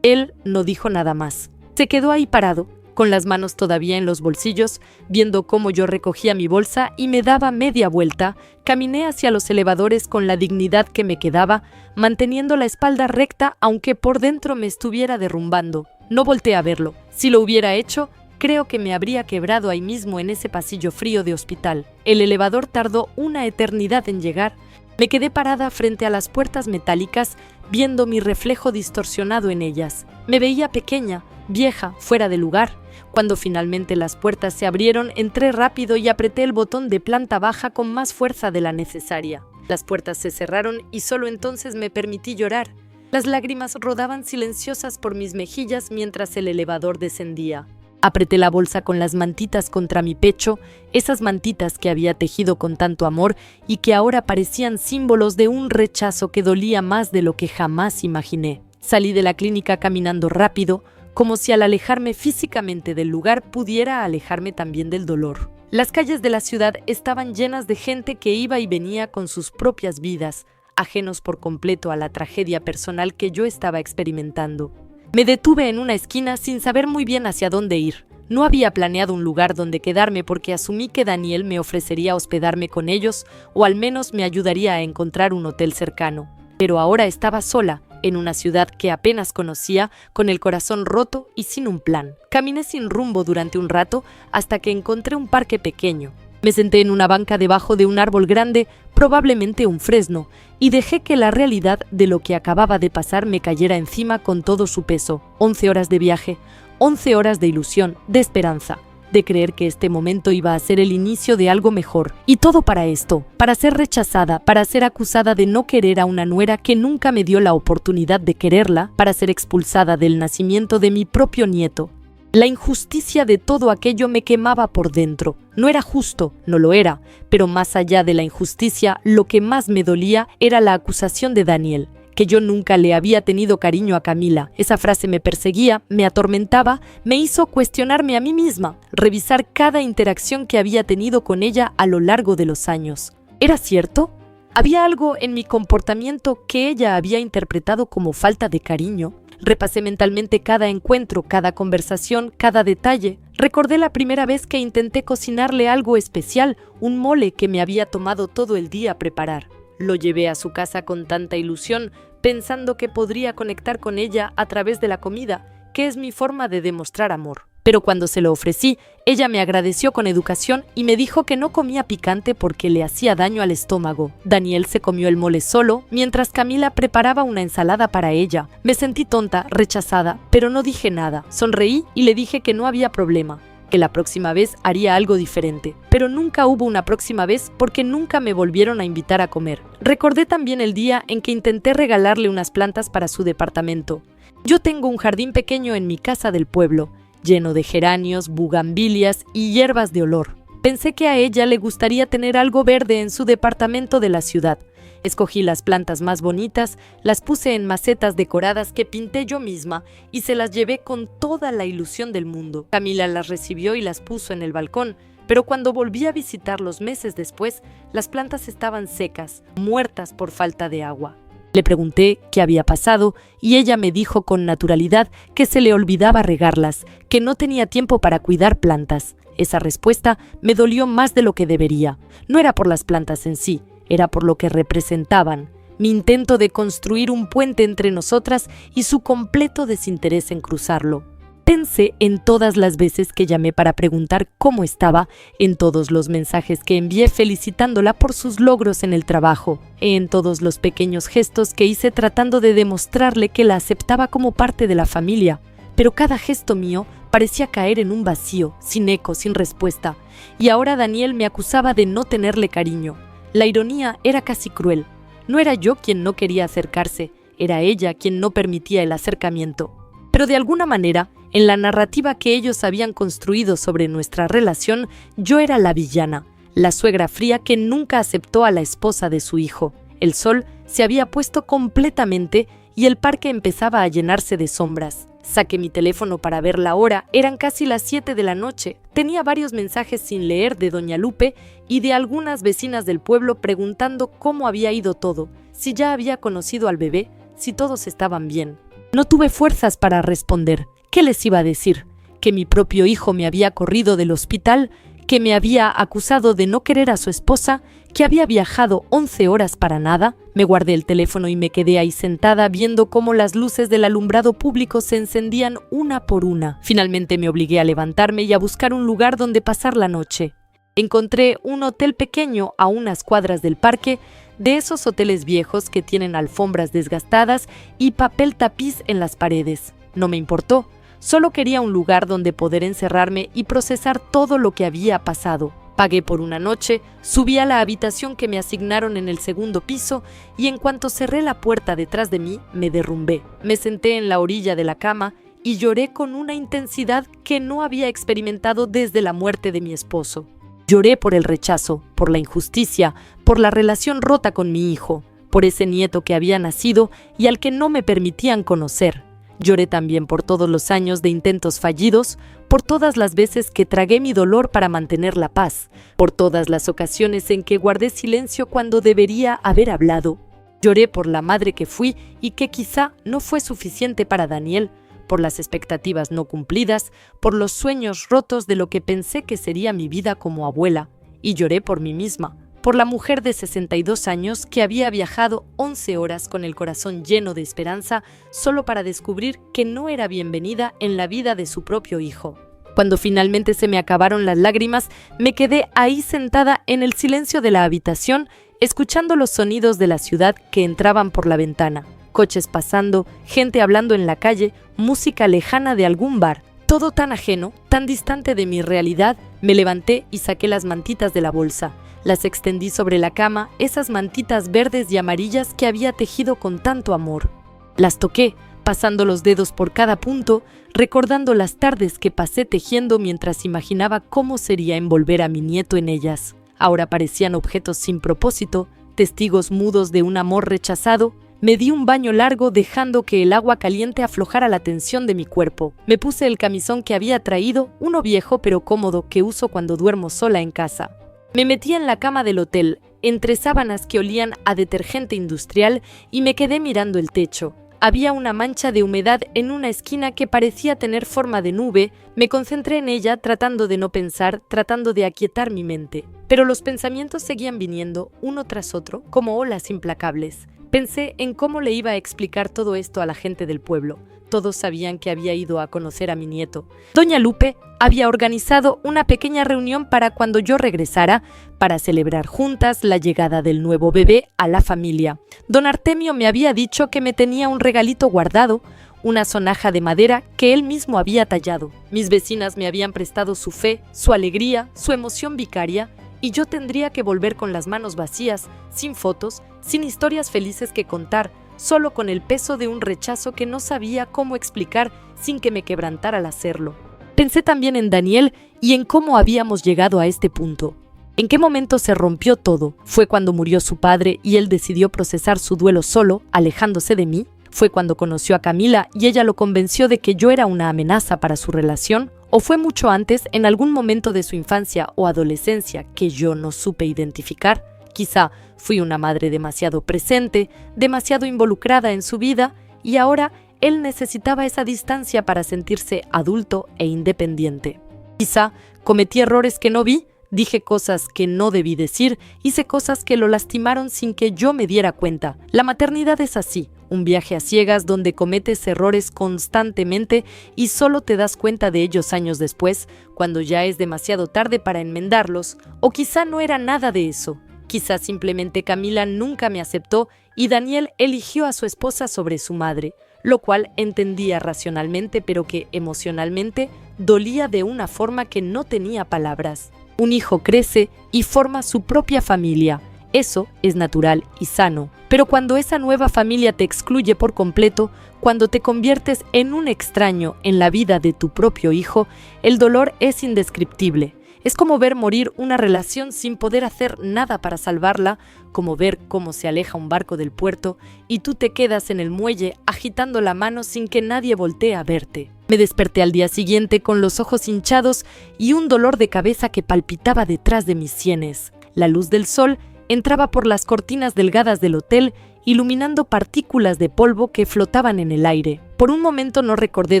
Él no dijo nada más. Se quedó ahí parado, con las manos todavía en los bolsillos, viendo cómo yo recogía mi bolsa y me daba media vuelta. Caminé hacia los elevadores con la dignidad que me quedaba, manteniendo la espalda recta aunque por dentro me estuviera derrumbando. No volteé a verlo. Si lo hubiera hecho, creo que me habría quebrado ahí mismo en ese pasillo frío de hospital. El elevador tardó una eternidad en llegar. Me quedé parada frente a las puertas metálicas, viendo mi reflejo distorsionado en ellas. Me veía pequeña, vieja, fuera de lugar. Cuando finalmente las puertas se abrieron, entré rápido y apreté el botón de planta baja con más fuerza de la necesaria. Las puertas se cerraron y solo entonces me permití llorar. Las lágrimas rodaban silenciosas por mis mejillas mientras el elevador descendía. Apreté la bolsa con las mantitas contra mi pecho, esas mantitas que había tejido con tanto amor y que ahora parecían símbolos de un rechazo que dolía más de lo que jamás imaginé. Salí de la clínica caminando rápido, como si al alejarme físicamente del lugar pudiera alejarme también del dolor. Las calles de la ciudad estaban llenas de gente que iba y venía con sus propias vidas, ajenos por completo a la tragedia personal que yo estaba experimentando. Me detuve en una esquina sin saber muy bien hacia dónde ir. No había planeado un lugar donde quedarme porque asumí que Daniel me ofrecería hospedarme con ellos o al menos me ayudaría a encontrar un hotel cercano. Pero ahora estaba sola, en una ciudad que apenas conocía, con el corazón roto y sin un plan. Caminé sin rumbo durante un rato hasta que encontré un parque pequeño. Me senté en una banca debajo de un árbol grande, probablemente un fresno, y dejé que la realidad de lo que acababa de pasar me cayera encima con todo su peso. 11 horas de viaje, 11 horas de ilusión, de esperanza, de creer que este momento iba a ser el inicio de algo mejor. Y todo para esto, para ser rechazada, para ser acusada de no querer a una nuera que nunca me dio la oportunidad de quererla, para ser expulsada del nacimiento de mi propio nieto. La injusticia de todo aquello me quemaba por dentro. No era justo, no lo era, pero más allá de la injusticia, lo que más me dolía era la acusación de Daniel, que yo nunca le había tenido cariño a Camila. Esa frase me perseguía, me atormentaba, me hizo cuestionarme a mí misma, revisar cada interacción que había tenido con ella a lo largo de los años. ¿Era cierto? ¿Había algo en mi comportamiento que ella había interpretado como falta de cariño? Repasé mentalmente cada encuentro, cada conversación, cada detalle. Recordé la primera vez que intenté cocinarle algo especial, un mole que me había tomado todo el día preparar. Lo llevé a su casa con tanta ilusión, pensando que podría conectar con ella a través de la comida, que es mi forma de demostrar amor. Pero cuando se lo ofrecí, ella me agradeció con educación y me dijo que no comía picante porque le hacía daño al estómago. Daniel se comió el mole solo, mientras Camila preparaba una ensalada para ella. Me sentí tonta, rechazada, pero no dije nada. Sonreí y le dije que no había problema, que la próxima vez haría algo diferente. Pero nunca hubo una próxima vez porque nunca me volvieron a invitar a comer. Recordé también el día en que intenté regalarle unas plantas para su departamento. Yo tengo un jardín pequeño en mi casa del pueblo, lleno de geranios, bugambilias y hierbas de olor. Pensé que a ella le gustaría tener algo verde en su departamento de la ciudad. Escogí las plantas más bonitas, las puse en macetas decoradas que pinté yo misma y se las llevé con toda la ilusión del mundo. Camila las recibió y las puso en el balcón, pero cuando volví a visitarlos meses después, las plantas estaban secas, muertas por falta de agua. Le pregunté qué había pasado y ella me dijo con naturalidad que se le olvidaba regarlas, que no tenía tiempo para cuidar plantas. Esa respuesta me dolió más de lo que debería. No era por las plantas en sí, era por lo que representaban. Mi intento de construir un puente entre nosotras y su completo desinterés en cruzarlo. Pensé en todas las veces que llamé para preguntar cómo estaba, en todos los mensajes que envié felicitándola por sus logros en el trabajo, en todos los pequeños gestos que hice tratando de demostrarle que la aceptaba como parte de la familia. Pero cada gesto mío parecía caer en un vacío, sin eco, sin respuesta. Y ahora Daniel me acusaba de no tenerle cariño. La ironía era casi cruel. No era yo quien no quería acercarse, era ella quien no permitía el acercamiento. Pero de alguna manera, en la narrativa que ellos habían construido sobre nuestra relación, yo era la villana, la suegra fría que nunca aceptó a la esposa de su hijo. El sol se había puesto completamente y el parque empezaba a llenarse de sombras. Saqué mi teléfono para ver la hora, eran casi las 7 de la noche. Tenía varios mensajes sin leer de doña Lupe y de algunas vecinas del pueblo preguntando cómo había ido todo, si ya había conocido al bebé, si todos estaban bien. No tuve fuerzas para responder. ¿Qué les iba a decir? ¿Que mi propio hijo me había corrido del hospital? ¿Que me había acusado de no querer a su esposa? ¿Que había viajado 11 horas para nada? Me guardé el teléfono y me quedé ahí sentada viendo cómo las luces del alumbrado público se encendían una por una. Finalmente me obligué a levantarme y a buscar un lugar donde pasar la noche. Encontré un hotel pequeño a unas cuadras del parque, de esos hoteles viejos que tienen alfombras desgastadas y papel tapiz en las paredes. No me importó. Solo quería un lugar donde poder encerrarme y procesar todo lo que había pasado. Pagué por una noche, subí a la habitación que me asignaron en el segundo piso y en cuanto cerré la puerta detrás de mí, me derrumbé. Me senté en la orilla de la cama y lloré con una intensidad que no había experimentado desde la muerte de mi esposo. Lloré por el rechazo, por la injusticia, por la relación rota con mi hijo, por ese nieto que había nacido y al que no me permitían conocer. Lloré también por todos los años de intentos fallidos, por todas las veces que tragué mi dolor para mantener la paz, por todas las ocasiones en que guardé silencio cuando debería haber hablado. Lloré por la madre que fui y que quizá no fue suficiente para Daniel, por las expectativas no cumplidas, por los sueños rotos de lo que pensé que sería mi vida como abuela. Y lloré por mí misma, por la mujer de 62 años que había viajado 11 horas con el corazón lleno de esperanza solo para descubrir que no era bienvenida en la vida de su propio hijo. Cuando finalmente se me acabaron las lágrimas, me quedé ahí sentada en el silencio de la habitación, escuchando los sonidos de la ciudad que entraban por la ventana. Coches pasando, gente hablando en la calle, música lejana de algún bar. Todo tan ajeno, tan distante de mi realidad. Me levanté y saqué las mantitas de la bolsa. Las extendí sobre la cama, esas mantitas verdes y amarillas que había tejido con tanto amor. Las toqué, pasando los dedos por cada punto, recordando las tardes que pasé tejiendo mientras imaginaba cómo sería envolver a mi nieto en ellas. Ahora parecían objetos sin propósito, testigos mudos de un amor rechazado. Me di un baño largo dejando que el agua caliente aflojara la tensión de mi cuerpo. Me puse el camisón que había traído, uno viejo pero cómodo que uso cuando duermo sola en casa. Me metí en la cama del hotel, entre sábanas que olían a detergente industrial y me quedé mirando el techo. Había una mancha de humedad en una esquina que parecía tener forma de nube. Me concentré en ella tratando de no pensar, tratando de aquietar mi mente. Pero los pensamientos seguían viniendo, uno tras otro, como olas implacables. Pensé en cómo le iba a explicar todo esto a la gente del pueblo. Todos sabían que había ido a conocer a mi nieto. Doña Lupe había organizado una pequeña reunión para cuando yo regresara, para celebrar juntas la llegada del nuevo bebé a la familia. Don Artemio me había dicho que me tenía un regalito guardado, una sonaja de madera que él mismo había tallado. Mis vecinas me habían prestado su fe, su alegría, su emoción vicaria, y yo tendría que volver con las manos vacías, sin fotos, sin historias felices que contar, solo con el peso de un rechazo que no sabía cómo explicar sin que me quebrantara al hacerlo. Pensé también en Daniel y en cómo habíamos llegado a este punto. ¿En qué momento se rompió todo? ¿Fue cuando murió su padre y él decidió procesar su duelo solo, alejándose de mí? ¿Fue cuando conoció a Camila y ella lo convenció de que yo era una amenaza para su relación? ¿O fue mucho antes, en algún momento de su infancia o adolescencia que yo no supe identificar? Quizá fui una madre demasiado presente, demasiado involucrada en su vida, y ahora él necesitaba esa distancia para sentirse adulto e independiente. Quizá cometí errores que no vi, dije cosas que no debí decir, hice cosas que lo lastimaron sin que yo me diera cuenta. La maternidad es así, un viaje a ciegas donde cometes errores constantemente y solo te das cuenta de ellos años después, cuando ya es demasiado tarde para enmendarlos, o quizá no era nada de eso. Quizá simplemente Camila nunca me aceptó y Daniel eligió a su esposa sobre su madre, lo cual entendía racionalmente pero que emocionalmente dolía de una forma que no tenía palabras. Un hijo crece y forma su propia familia. Eso es natural y sano, pero cuando esa nueva familia te excluye por completo, cuando te conviertes en un extraño en la vida de tu propio hijo, el dolor es indescriptible. Es como ver morir una relación sin poder hacer nada para salvarla, como ver cómo se aleja un barco del puerto y tú te quedas en el muelle agitando la mano sin que nadie voltee a verte. Me desperté al día siguiente con los ojos hinchados y un dolor de cabeza que palpitaba detrás de mis sienes. La luz del sol entraba por las cortinas delgadas del hotel, iluminando partículas de polvo que flotaban en el aire. Por un momento no recordé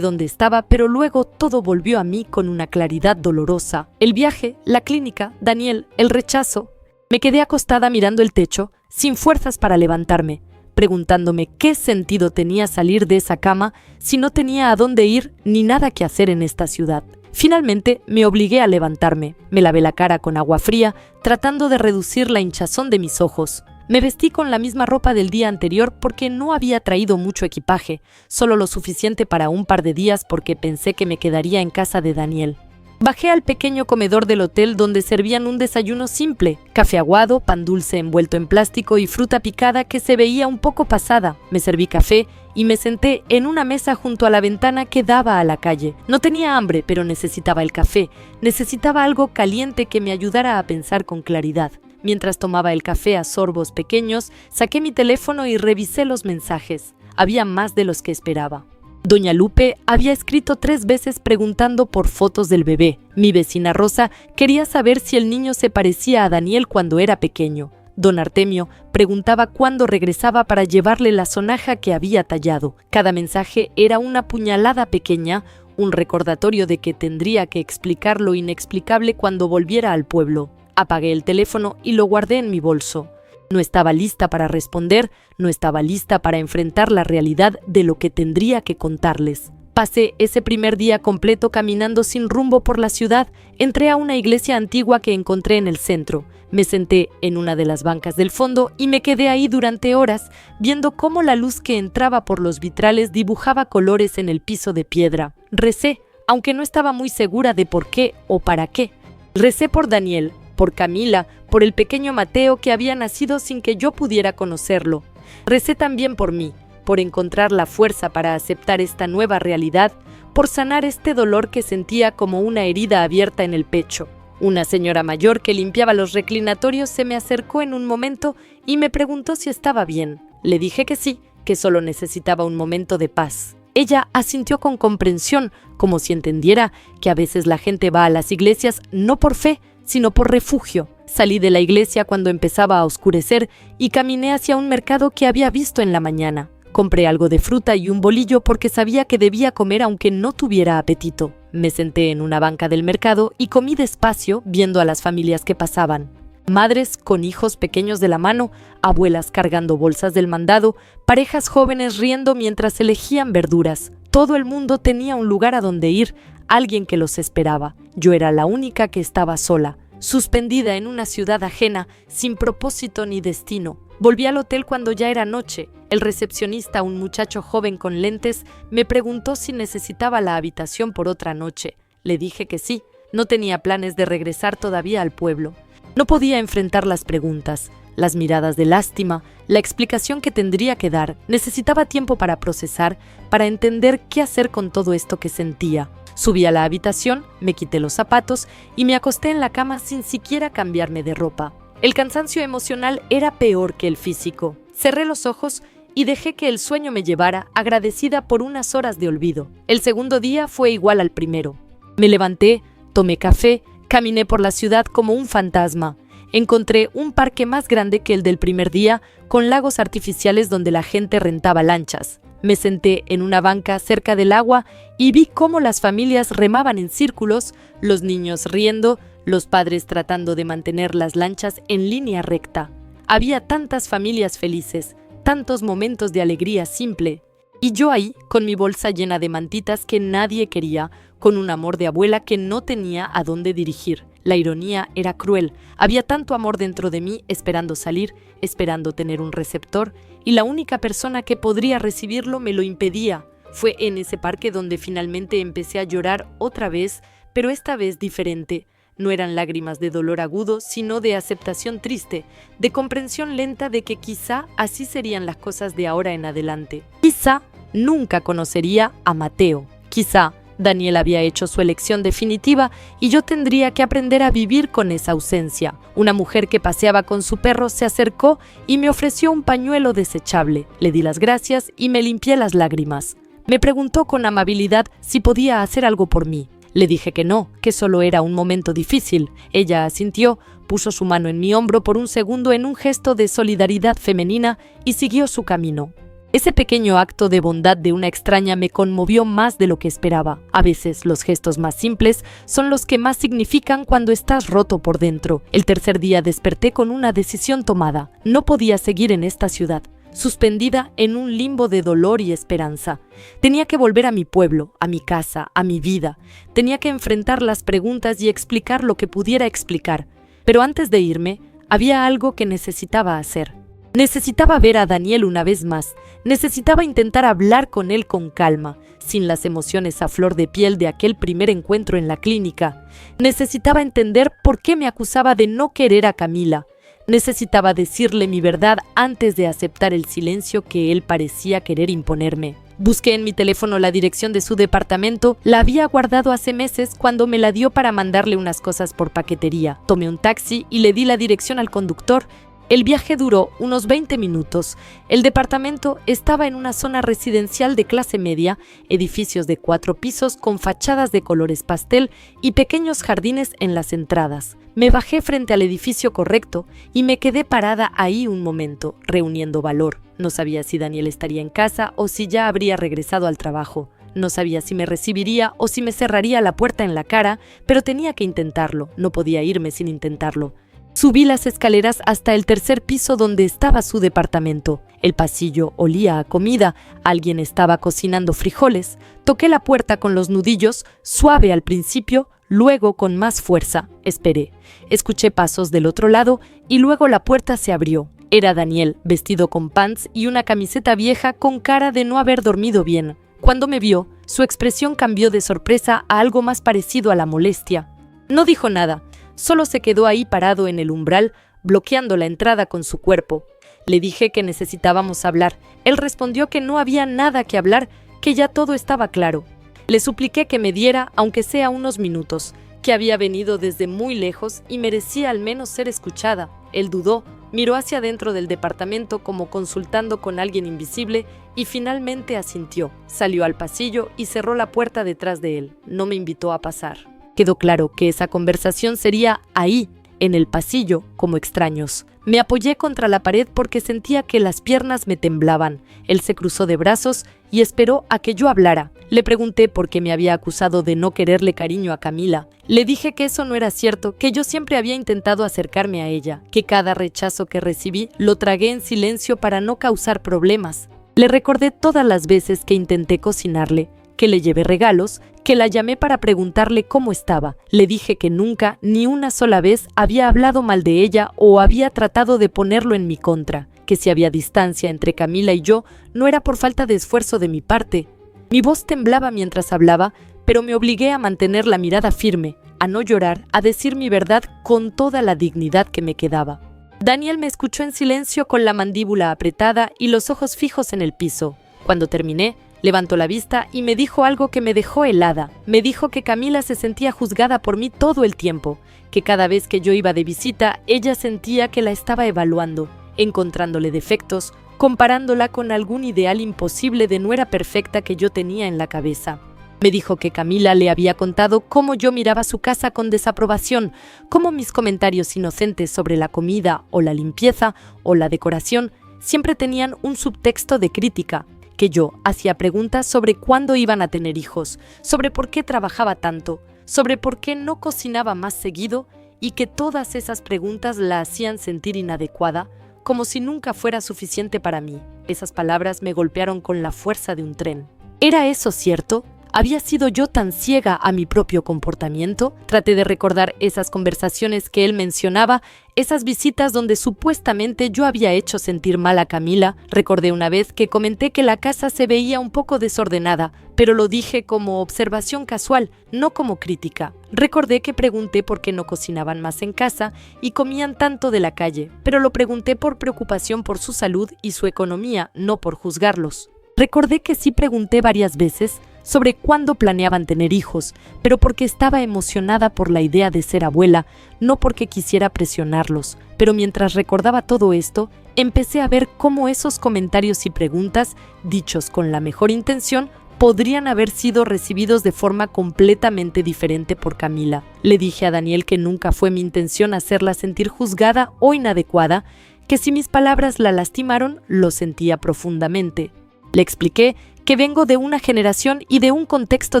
dónde estaba, pero luego todo volvió a mí con una claridad dolorosa. El viaje, la clínica, Daniel, el rechazo. Me quedé acostada mirando el techo, sin fuerzas para levantarme, preguntándome qué sentido tenía salir de esa cama si no tenía a dónde ir ni nada que hacer en esta ciudad. Finalmente me obligué a levantarme. Me lavé la cara con agua fría, tratando de reducir la hinchazón de mis ojos. Me vestí con la misma ropa del día anterior porque no había traído mucho equipaje, solo lo suficiente para un par de días porque pensé que me quedaría en casa de Daniel. Bajé al pequeño comedor del hotel donde servían un desayuno simple, café aguado, pan dulce envuelto en plástico y fruta picada que se veía un poco pasada. Me serví café y me senté en una mesa junto a la ventana que daba a la calle. No tenía hambre, pero necesitaba el café. Necesitaba algo caliente que me ayudara a pensar con claridad. Mientras tomaba el café a sorbos pequeños, saqué mi teléfono y revisé los mensajes. Había más de los que esperaba. Doña Lupe había escrito 3 veces preguntando por fotos del bebé. Mi vecina Rosa quería saber si el niño se parecía a Daniel cuando era pequeño. Don Artemio preguntaba cuándo regresaba para llevarle la sonaja que había tallado. Cada mensaje era una puñalada pequeña, un recordatorio de que tendría que explicar lo inexplicable cuando volviera al pueblo. Apagué el teléfono y lo guardé en mi bolso. No estaba lista para responder, no estaba lista para enfrentar la realidad de lo que tendría que contarles. Pasé ese primer día completo caminando sin rumbo por la ciudad. Entré a una iglesia antigua que encontré en el centro. Me senté en una de las bancas del fondo y me quedé ahí durante horas, viendo cómo la luz que entraba por los vitrales dibujaba colores en el piso de piedra. Recé, aunque no estaba muy segura de por qué o para qué. Recé por Daniel, por Camila, por el pequeño Mateo que había nacido sin que yo pudiera conocerlo. Recé también por mí, por encontrar la fuerza para aceptar esta nueva realidad, por sanar este dolor que sentía como una herida abierta en el pecho. Una señora mayor que limpiaba los reclinatorios se me acercó en un momento y me preguntó si estaba bien. Le dije que sí, que solo necesitaba un momento de paz. Ella asintió con comprensión, como si entendiera que a veces la gente va a las iglesias no por fe, sino por refugio. Salí de la iglesia cuando empezaba a oscurecer y caminé hacia un mercado que había visto en la mañana. Compré algo de fruta y un bolillo porque sabía que debía comer aunque no tuviera apetito. Me senté en una banca del mercado y comí despacio viendo a las familias que pasaban. Madres con hijos pequeños de la mano, abuelas cargando bolsas del mandado, parejas jóvenes riendo mientras elegían verduras. Todo el mundo tenía un lugar a donde ir, alguien que los esperaba. Yo era la única que estaba sola, suspendida en una ciudad ajena, sin propósito ni destino. Volví al hotel cuando ya era noche. El recepcionista, un muchacho joven con lentes, me preguntó si necesitaba la habitación por otra noche. Le dije que sí. No tenía planes de regresar todavía al pueblo. No podía enfrentar las preguntas, las miradas de lástima, la explicación que tendría que dar. Necesitaba tiempo para procesar, para entender qué hacer con todo esto que sentía. Subí a la habitación, me quité los zapatos y me acosté en la cama sin siquiera cambiarme de ropa. El cansancio emocional era peor que el físico. Cerré los ojos y dejé que el sueño me llevara, agradecida por unas horas de olvido. El segundo día fue igual al primero. Me levanté, tomé café, caminé por la ciudad como un fantasma. Encontré un parque más grande que el del primer día, con lagos artificiales donde la gente rentaba lanchas. Me senté en una banca cerca del agua y vi cómo las familias remaban en círculos, los niños riendo, los padres tratando de mantener las lanchas en línea recta. Había tantas familias felices, tantos momentos de alegría simple. Y yo ahí, con mi bolsa llena de mantitas que nadie quería, con un amor de abuela que no tenía a dónde dirigir. La ironía era cruel. Había tanto amor dentro de mí esperando salir, esperando tener un receptor, y la única persona que podría recibirlo me lo impedía. Fue en ese parque donde finalmente empecé a llorar otra vez, pero esta vez diferente. No eran lágrimas de dolor agudo, sino de aceptación triste, de comprensión lenta de que quizá así serían las cosas de ahora en adelante. Quizá nunca conocería a Mateo. Quizá Daniel había hecho su elección definitiva y yo tendría que aprender a vivir con esa ausencia. Una mujer que paseaba con su perro se acercó y me ofreció un pañuelo desechable. Le di las gracias y me limpié las lágrimas. Me preguntó con amabilidad si podía hacer algo por mí. Le dije que no, que solo era un momento difícil. Ella asintió, puso su mano en mi hombro por un segundo en un gesto de solidaridad femenina y siguió su camino. Ese pequeño acto de bondad de una extraña me conmovió más de lo que esperaba. A veces los gestos más simples son los que más significan cuando estás roto por dentro. El tercer día desperté con una decisión tomada. No podía seguir en esta ciudad, suspendida en un limbo de dolor y esperanza. Tenía que volver a mi pueblo, a mi casa, a mi vida. Tenía que enfrentar las preguntas y explicar lo que pudiera explicar. Pero antes de irme, había algo que necesitaba hacer. Necesitaba ver a Daniel una vez más. Necesitaba intentar hablar con él con calma, sin las emociones a flor de piel de aquel primer encuentro en la clínica. Necesitaba entender por qué me acusaba de no querer a Camila. Necesitaba decirle mi verdad antes de aceptar el silencio que él parecía querer imponerme. Busqué en mi teléfono la dirección de su departamento. La había guardado hace meses cuando me la dio para mandarle unas cosas por paquetería. Tomé un taxi y le di la dirección al conductor. El viaje duró unos 20 minutos. El departamento estaba en una zona residencial de clase media, edificios de 4 pisos con fachadas de colores pastel y pequeños jardines en las entradas. Me bajé frente al edificio correcto y me quedé parada ahí un momento, reuniendo valor. No sabía si Daniel estaría en casa o si ya habría regresado al trabajo. No sabía si me recibiría o si me cerraría la puerta en la cara, pero tenía que intentarlo. No podía irme sin intentarlo. Subí las escaleras hasta el tercer piso donde estaba su departamento. El pasillo olía a comida. Alguien estaba cocinando frijoles. Toqué la puerta con los nudillos, suave al principio, luego con más fuerza. Esperé. Escuché pasos del otro lado y luego la puerta se abrió. Era Daniel, vestido con pants y una camiseta vieja con cara de no haber dormido bien. Cuando me vio, su expresión cambió de sorpresa a algo más parecido a la molestia. No dijo nada. Solo se quedó ahí parado en el umbral, bloqueando la entrada con su cuerpo. Le dije que necesitábamos hablar. Él respondió que no había nada que hablar, que ya todo estaba claro. Le supliqué que me diera, aunque sea unos minutos, que había venido desde muy lejos y merecía al menos ser escuchada. Él dudó, miró hacia adentro del departamento como consultando con alguien invisible y finalmente asintió. Salió al pasillo y cerró la puerta detrás de él. No me invitó a pasar. Quedó claro que esa conversación sería ahí, en el pasillo, como extraños. Me apoyé contra la pared porque sentía que las piernas me temblaban. Él se cruzó de brazos y esperó a que yo hablara. Le pregunté por qué me había acusado de no quererle cariño a Camila. Le dije que eso no era cierto, que yo siempre había intentado acercarme a ella, que cada rechazo que recibí lo tragué en silencio para no causar problemas. Le recordé todas las veces que intenté cocinarle, que le llevé regalos, que la llamé para preguntarle cómo estaba. Le dije que nunca, ni una sola vez, había hablado mal de ella o había tratado de ponerlo en mi contra, que si había distancia entre Camila y yo, no era por falta de esfuerzo de mi parte. Mi voz temblaba mientras hablaba, pero me obligué a mantener la mirada firme, a no llorar, a decir mi verdad con toda la dignidad que me quedaba. Daniel me escuchó en silencio con la mandíbula apretada y los ojos fijos en el piso. Cuando terminé, levantó la vista y me dijo algo que me dejó helada. Me dijo que Camila se sentía juzgada por mí todo el tiempo, que cada vez que yo iba de visita, ella sentía que la estaba evaluando, encontrándole defectos, comparándola con algún ideal imposible de nuera perfecta que yo tenía en la cabeza. Me dijo que Camila le había contado cómo yo miraba su casa con desaprobación, cómo mis comentarios inocentes sobre la comida o la limpieza o la decoración siempre tenían un subtexto de crítica, que yo hacía preguntas sobre cuándo iban a tener hijos, sobre por qué trabajaba tanto, sobre por qué no cocinaba más seguido y que todas esas preguntas la hacían sentir inadecuada, como si nunca fuera suficiente para mí. Esas palabras me golpearon con la fuerza de un tren. ¿Era eso cierto? ¿Había sido yo tan ciega a mi propio comportamiento? Traté de recordar esas conversaciones que él mencionaba, esas visitas donde supuestamente yo había hecho sentir mal a Camila. Recordé una vez que comenté que la casa se veía un poco desordenada, pero lo dije como observación casual, no como crítica. Recordé que pregunté por qué no cocinaban más en casa y comían tanto de la calle, pero lo pregunté por preocupación por su salud y su economía, no por juzgarlos. Recordé que sí pregunté varias veces sobre cuándo planeaban tener hijos, pero porque estaba emocionada por la idea de ser abuela, no porque quisiera presionarlos. Pero mientras recordaba todo esto, empecé a ver cómo esos comentarios y preguntas, dichos con la mejor intención, podrían haber sido recibidos de forma completamente diferente por Camila. Le dije a Daniel que nunca fue mi intención hacerla sentir juzgada o inadecuada, que si mis palabras la lastimaron, lo sentía profundamente. Le expliqué que vengo de una generación y de un contexto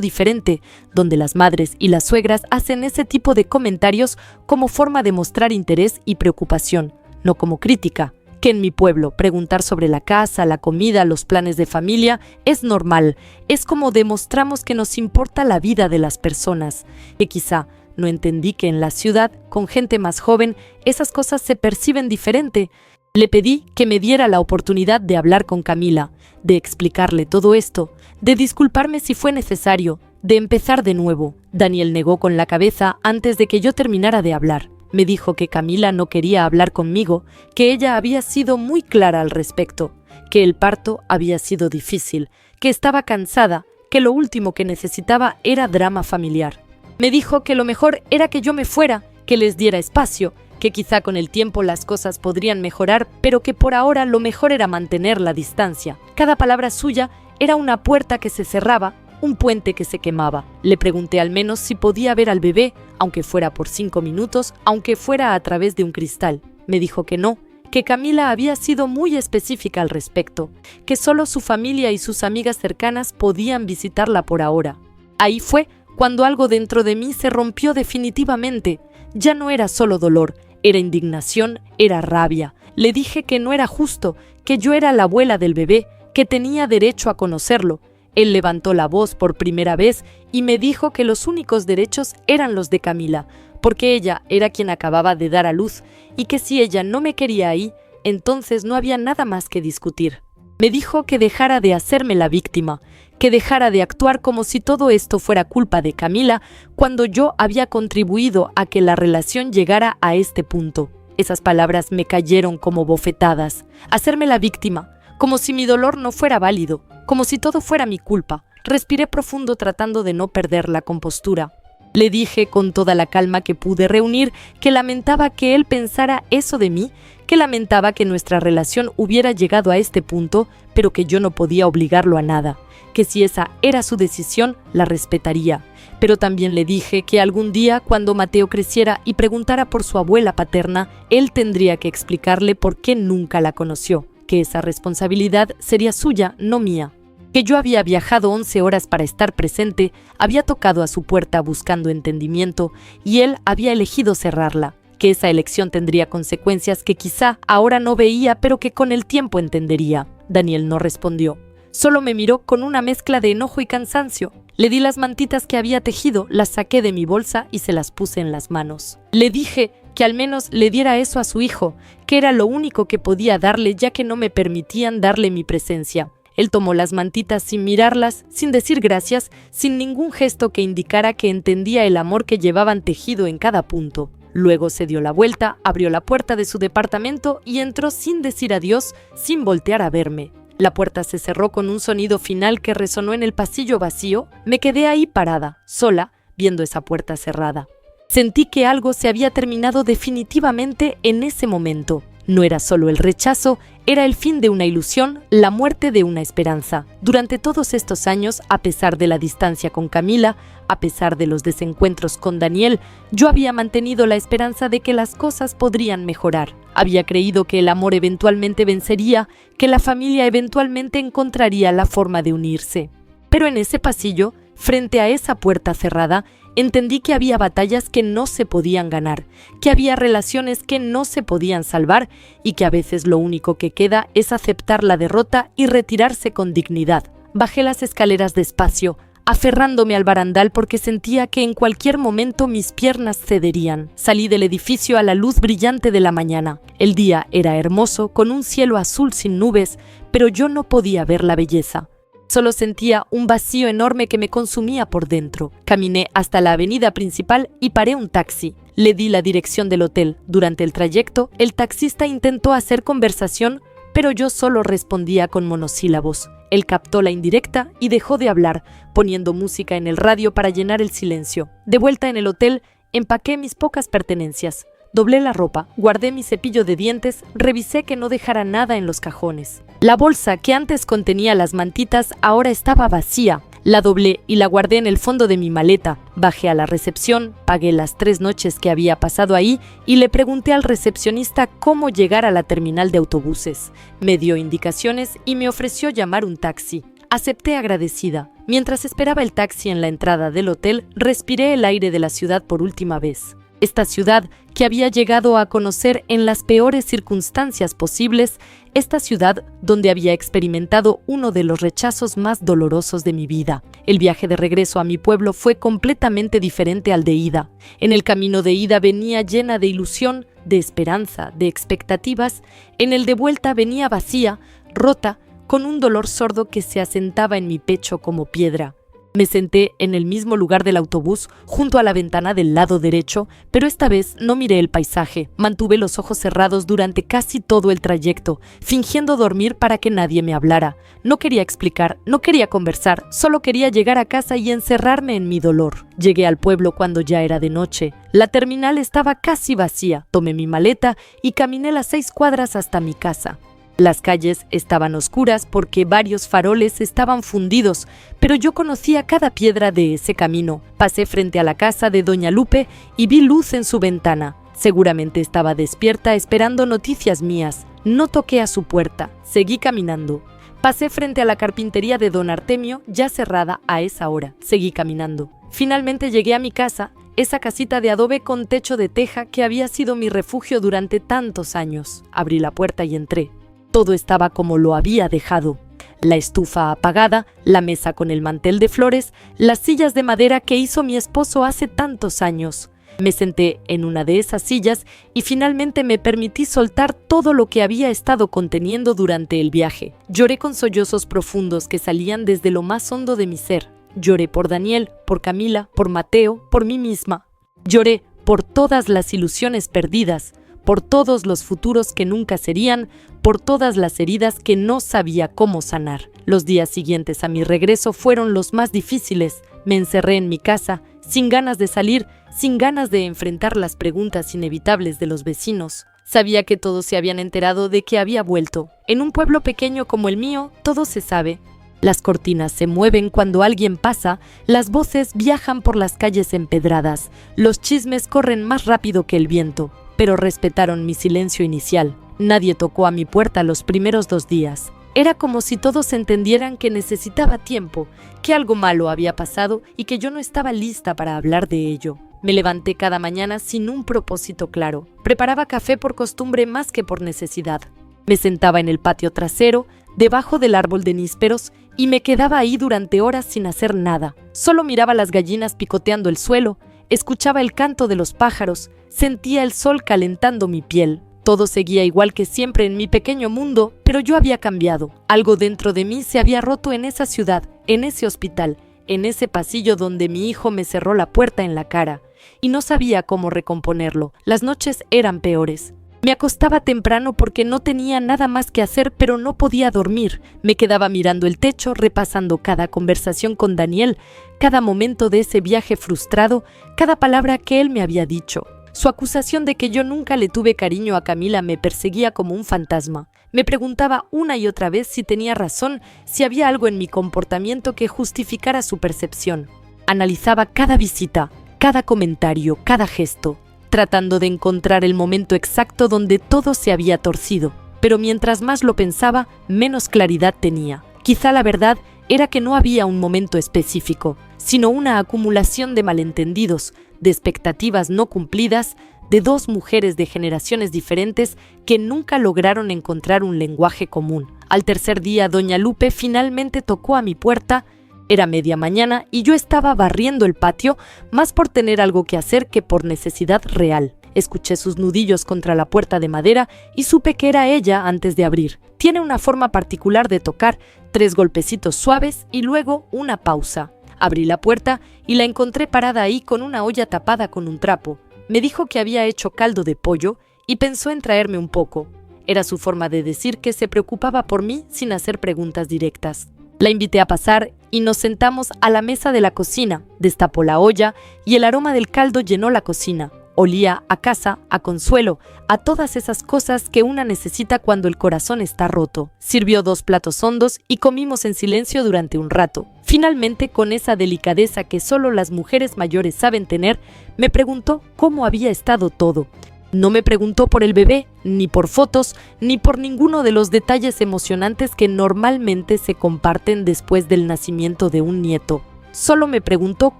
diferente, donde las madres y las suegras hacen ese tipo de comentarios como forma de mostrar interés y preocupación, no como crítica. Que en mi pueblo preguntar sobre la casa, la comida, los planes de familia es normal, es como demostramos que nos importa la vida de las personas, que quizá no entendí que en la ciudad, con gente más joven, esas cosas se perciben diferente. Le pedí que me diera la oportunidad de hablar con Camila, de explicarle todo esto, de disculparme si fue necesario, de empezar de nuevo. Daniel negó con la cabeza antes de que yo terminara de hablar. Me dijo que Camila no quería hablar conmigo, que ella había sido muy clara al respecto, que el parto había sido difícil, que estaba cansada, que lo último que necesitaba era drama familiar. Me dijo que lo mejor era que yo me fuera, que les diera espacio, que quizá con el tiempo las cosas podrían mejorar, pero que por ahora lo mejor era mantener la distancia. Cada palabra suya era una puerta que se cerraba, un puente que se quemaba. Le pregunté al menos si podía ver al bebé, aunque fuera por 5 minutos, aunque fuera a través de un cristal. Me dijo que no, que Camila había sido muy específica al respecto, que solo su familia y sus amigas cercanas podían visitarla por ahora. Ahí fue cuando algo dentro de mí se rompió definitivamente. Ya no era solo dolor, era indignación, era rabia. Le dije que no era justo, que yo era la abuela del bebé, que tenía derecho a conocerlo. Él levantó la voz por primera vez y me dijo que los únicos derechos eran los de Camila, porque ella era quien acababa de dar a luz, y que si ella no me quería ahí, entonces no había nada más que discutir. Me dijo que dejara de hacerme la víctima, que dejara de actuar como si todo esto fuera culpa de Camila, cuando yo había contribuido a que la relación llegara a este punto. Esas palabras me cayeron como bofetadas. Hacerme la víctima, como si mi dolor no fuera válido, como si todo fuera mi culpa. Respiré profundo tratando de no perder la compostura. Le dije con toda la calma que pude reunir que lamentaba que él pensara eso de mí, que lamentaba que nuestra relación hubiera llegado a este punto, pero que yo no podía obligarlo a nada, que si esa era su decisión, la respetaría. Pero también le dije que algún día, cuando Mateo creciera y preguntara por su abuela paterna, él tendría que explicarle por qué nunca la conoció, que esa responsabilidad sería suya, no mía. Que yo había viajado 11 horas para estar presente, había tocado a su puerta buscando entendimiento y él había elegido cerrarla, que esa elección tendría consecuencias que quizá ahora no veía pero que con el tiempo entendería. Daniel no respondió, solo me miró con una mezcla de enojo y cansancio. Le di las mantitas que había tejido, las saqué de mi bolsa y se las puse en las manos. Le dije que al menos le diera eso a su hijo, que era lo único que podía darle ya que no me permitían darle mi presencia. Él tomó las mantitas sin mirarlas, sin decir gracias, sin ningún gesto que indicara que entendía el amor que llevaban tejido en cada punto. Luego se dio la vuelta, abrió la puerta de su departamento y entró sin decir adiós, sin voltear a verme. La puerta se cerró con un sonido final que resonó en el pasillo vacío. Me quedé ahí parada, sola, viendo esa puerta cerrada. Sentí que algo se había terminado definitivamente en ese momento. No era solo el rechazo, era el fin de una ilusión, la muerte de una esperanza. Durante todos estos años, a pesar de la distancia con Camila, a pesar de los desencuentros con Daniel, yo había mantenido la esperanza de que las cosas podrían mejorar. Había creído que el amor eventualmente vencería, que la familia eventualmente encontraría la forma de unirse. Pero en ese pasillo, frente a esa puerta cerrada, entendí que había batallas que no se podían ganar, que había relaciones que no se podían salvar y que a veces lo único que queda es aceptar la derrota y retirarse con dignidad. Bajé las escaleras despacio, aferrándome al barandal porque sentía que en cualquier momento mis piernas cederían. Salí del edificio a la luz brillante de la mañana. El día era hermoso, con un cielo azul sin nubes, pero yo no podía ver la belleza. Solo sentía un vacío enorme que me consumía por dentro. Caminé hasta la avenida principal y paré un taxi. Le di la dirección del hotel. Durante el trayecto, el taxista intentó hacer conversación, pero yo solo respondía con monosílabos. Él captó la indirecta y dejó de hablar, poniendo música en el radio para llenar el silencio. De vuelta en el hotel, empaqué mis pocas pertenencias. Doblé la ropa, guardé mi cepillo de dientes, revisé que no dejara nada en los cajones. La bolsa que antes contenía las mantitas ahora estaba vacía. La doblé y la guardé en el fondo de mi maleta. Bajé a la recepción, pagué las 3 noches que había pasado ahí y le pregunté al recepcionista cómo llegar a la terminal de autobuses. Me dio indicaciones y me ofreció llamar un taxi. Acepté agradecida. Mientras esperaba el taxi en la entrada del hotel, respiré el aire de la ciudad por última vez. Esta ciudad que había llegado a conocer en las peores circunstancias posibles, esta ciudad donde había experimentado uno de los rechazos más dolorosos de mi vida. El viaje de regreso a mi pueblo fue completamente diferente al de ida. En el camino de ida venía llena de ilusión, de esperanza, de expectativas. En el de vuelta venía vacía, rota, con un dolor sordo que se asentaba en mi pecho como piedra. Me senté en el mismo lugar del autobús, junto a la ventana del lado derecho, pero esta vez no miré el paisaje. Mantuve los ojos cerrados durante casi todo el trayecto, fingiendo dormir para que nadie me hablara. No quería explicar, no quería conversar, solo quería llegar a casa y encerrarme en mi dolor. Llegué al pueblo cuando ya era de noche. La terminal estaba casi vacía. Tomé mi maleta y caminé las 6 cuadras hasta mi casa. Las calles estaban oscuras porque varios faroles estaban fundidos, pero yo conocía cada piedra de ese camino. Pasé frente a la casa de doña Lupe y vi luz en su ventana. Seguramente estaba despierta esperando noticias mías. No toqué a su puerta, seguí caminando. Pasé frente a la carpintería de don Artemio, ya cerrada a esa hora. Seguí caminando. Finalmente llegué a mi casa, esa casita de adobe con techo de teja que había sido mi refugio durante tantos años. Abrí la puerta y entré. Todo estaba como lo había dejado. La estufa apagada, la mesa con el mantel de flores, las sillas de madera que hizo mi esposo hace tantos años. Me senté en una de esas sillas y finalmente me permití soltar todo lo que había estado conteniendo durante el viaje. Lloré con sollozos profundos que salían desde lo más hondo de mi ser. Lloré por Daniel, por Camila, por Mateo, por mí misma. Lloré por todas las ilusiones perdidas, por todos los futuros que nunca serían, por todas las heridas que no sabía cómo sanar. Los días siguientes a mi regreso fueron los más difíciles. Me encerré en mi casa, sin ganas de salir, sin ganas de enfrentar las preguntas inevitables de los vecinos. Sabía que todos se habían enterado de que había vuelto. En un pueblo pequeño como el mío, todo se sabe. Las cortinas se mueven cuando alguien pasa, las voces viajan por las calles empedradas, los chismes corren más rápido que el viento. Pero respetaron mi silencio inicial. Nadie tocó a mi puerta los primeros 2 días. Era como si todos entendieran que necesitaba tiempo, que algo malo había pasado y que yo no estaba lista para hablar de ello. Me levanté cada mañana sin un propósito claro. Preparaba café por costumbre más que por necesidad. Me sentaba en el patio trasero, debajo del árbol de nísperos, y me quedaba ahí durante horas sin hacer nada. Solo miraba las gallinas picoteando el suelo, escuchaba el canto de los pájaros, sentía el sol calentando mi piel. Todo seguía igual que siempre en mi pequeño mundo, pero yo había cambiado. Algo dentro de mí se había roto en esa ciudad, en ese hospital, en ese pasillo donde mi hijo me cerró la puerta en la cara, y no sabía cómo recomponerlo. Las noches eran peores. Me acostaba temprano porque no tenía nada más que hacer, pero no podía dormir. Me quedaba mirando el techo, repasando cada conversación con Daniel, cada momento de ese viaje frustrado, cada palabra que él me había dicho. Su acusación de que yo nunca le tuve cariño a Camila me perseguía como un fantasma. Me preguntaba una y otra vez si tenía razón, si había algo en mi comportamiento que justificara su percepción. Analizaba cada visita, cada comentario, cada gesto, tratando de encontrar el momento exacto donde todo se había torcido. Pero mientras más lo pensaba, menos claridad tenía. Quizá la verdad era que no había un momento específico, sino una acumulación de malentendidos, de expectativas no cumplidas, de 2 mujeres de generaciones diferentes que nunca lograron encontrar un lenguaje común. Al tercer día, doña Lupe finalmente tocó a mi puerta. Era media mañana y yo estaba barriendo el patio, más por tener algo que hacer que por necesidad real. Escuché sus nudillos contra la puerta de madera y supe que era ella antes de abrir. Tiene una forma particular de tocar, 3 golpecitos suaves y luego una pausa. Abrí la puerta y la encontré parada ahí con una olla tapada con un trapo. Me dijo que había hecho caldo de pollo y pensó en traerme un poco. Era su forma de decir que se preocupaba por mí sin hacer preguntas directas. La invité a pasar y nos sentamos a la mesa de la cocina. Destapó la olla y el aroma del caldo llenó la cocina. Olía a casa, a consuelo, a todas esas cosas que una necesita cuando el corazón está roto. Sirvió 2 platos hondos y comimos en silencio durante un rato. Finalmente, con esa delicadeza que solo las mujeres mayores saben tener, me preguntó cómo había estado todo. No me preguntó por el bebé, ni por fotos, ni por ninguno de los detalles emocionantes que normalmente se comparten después del nacimiento de un nieto. Solo me preguntó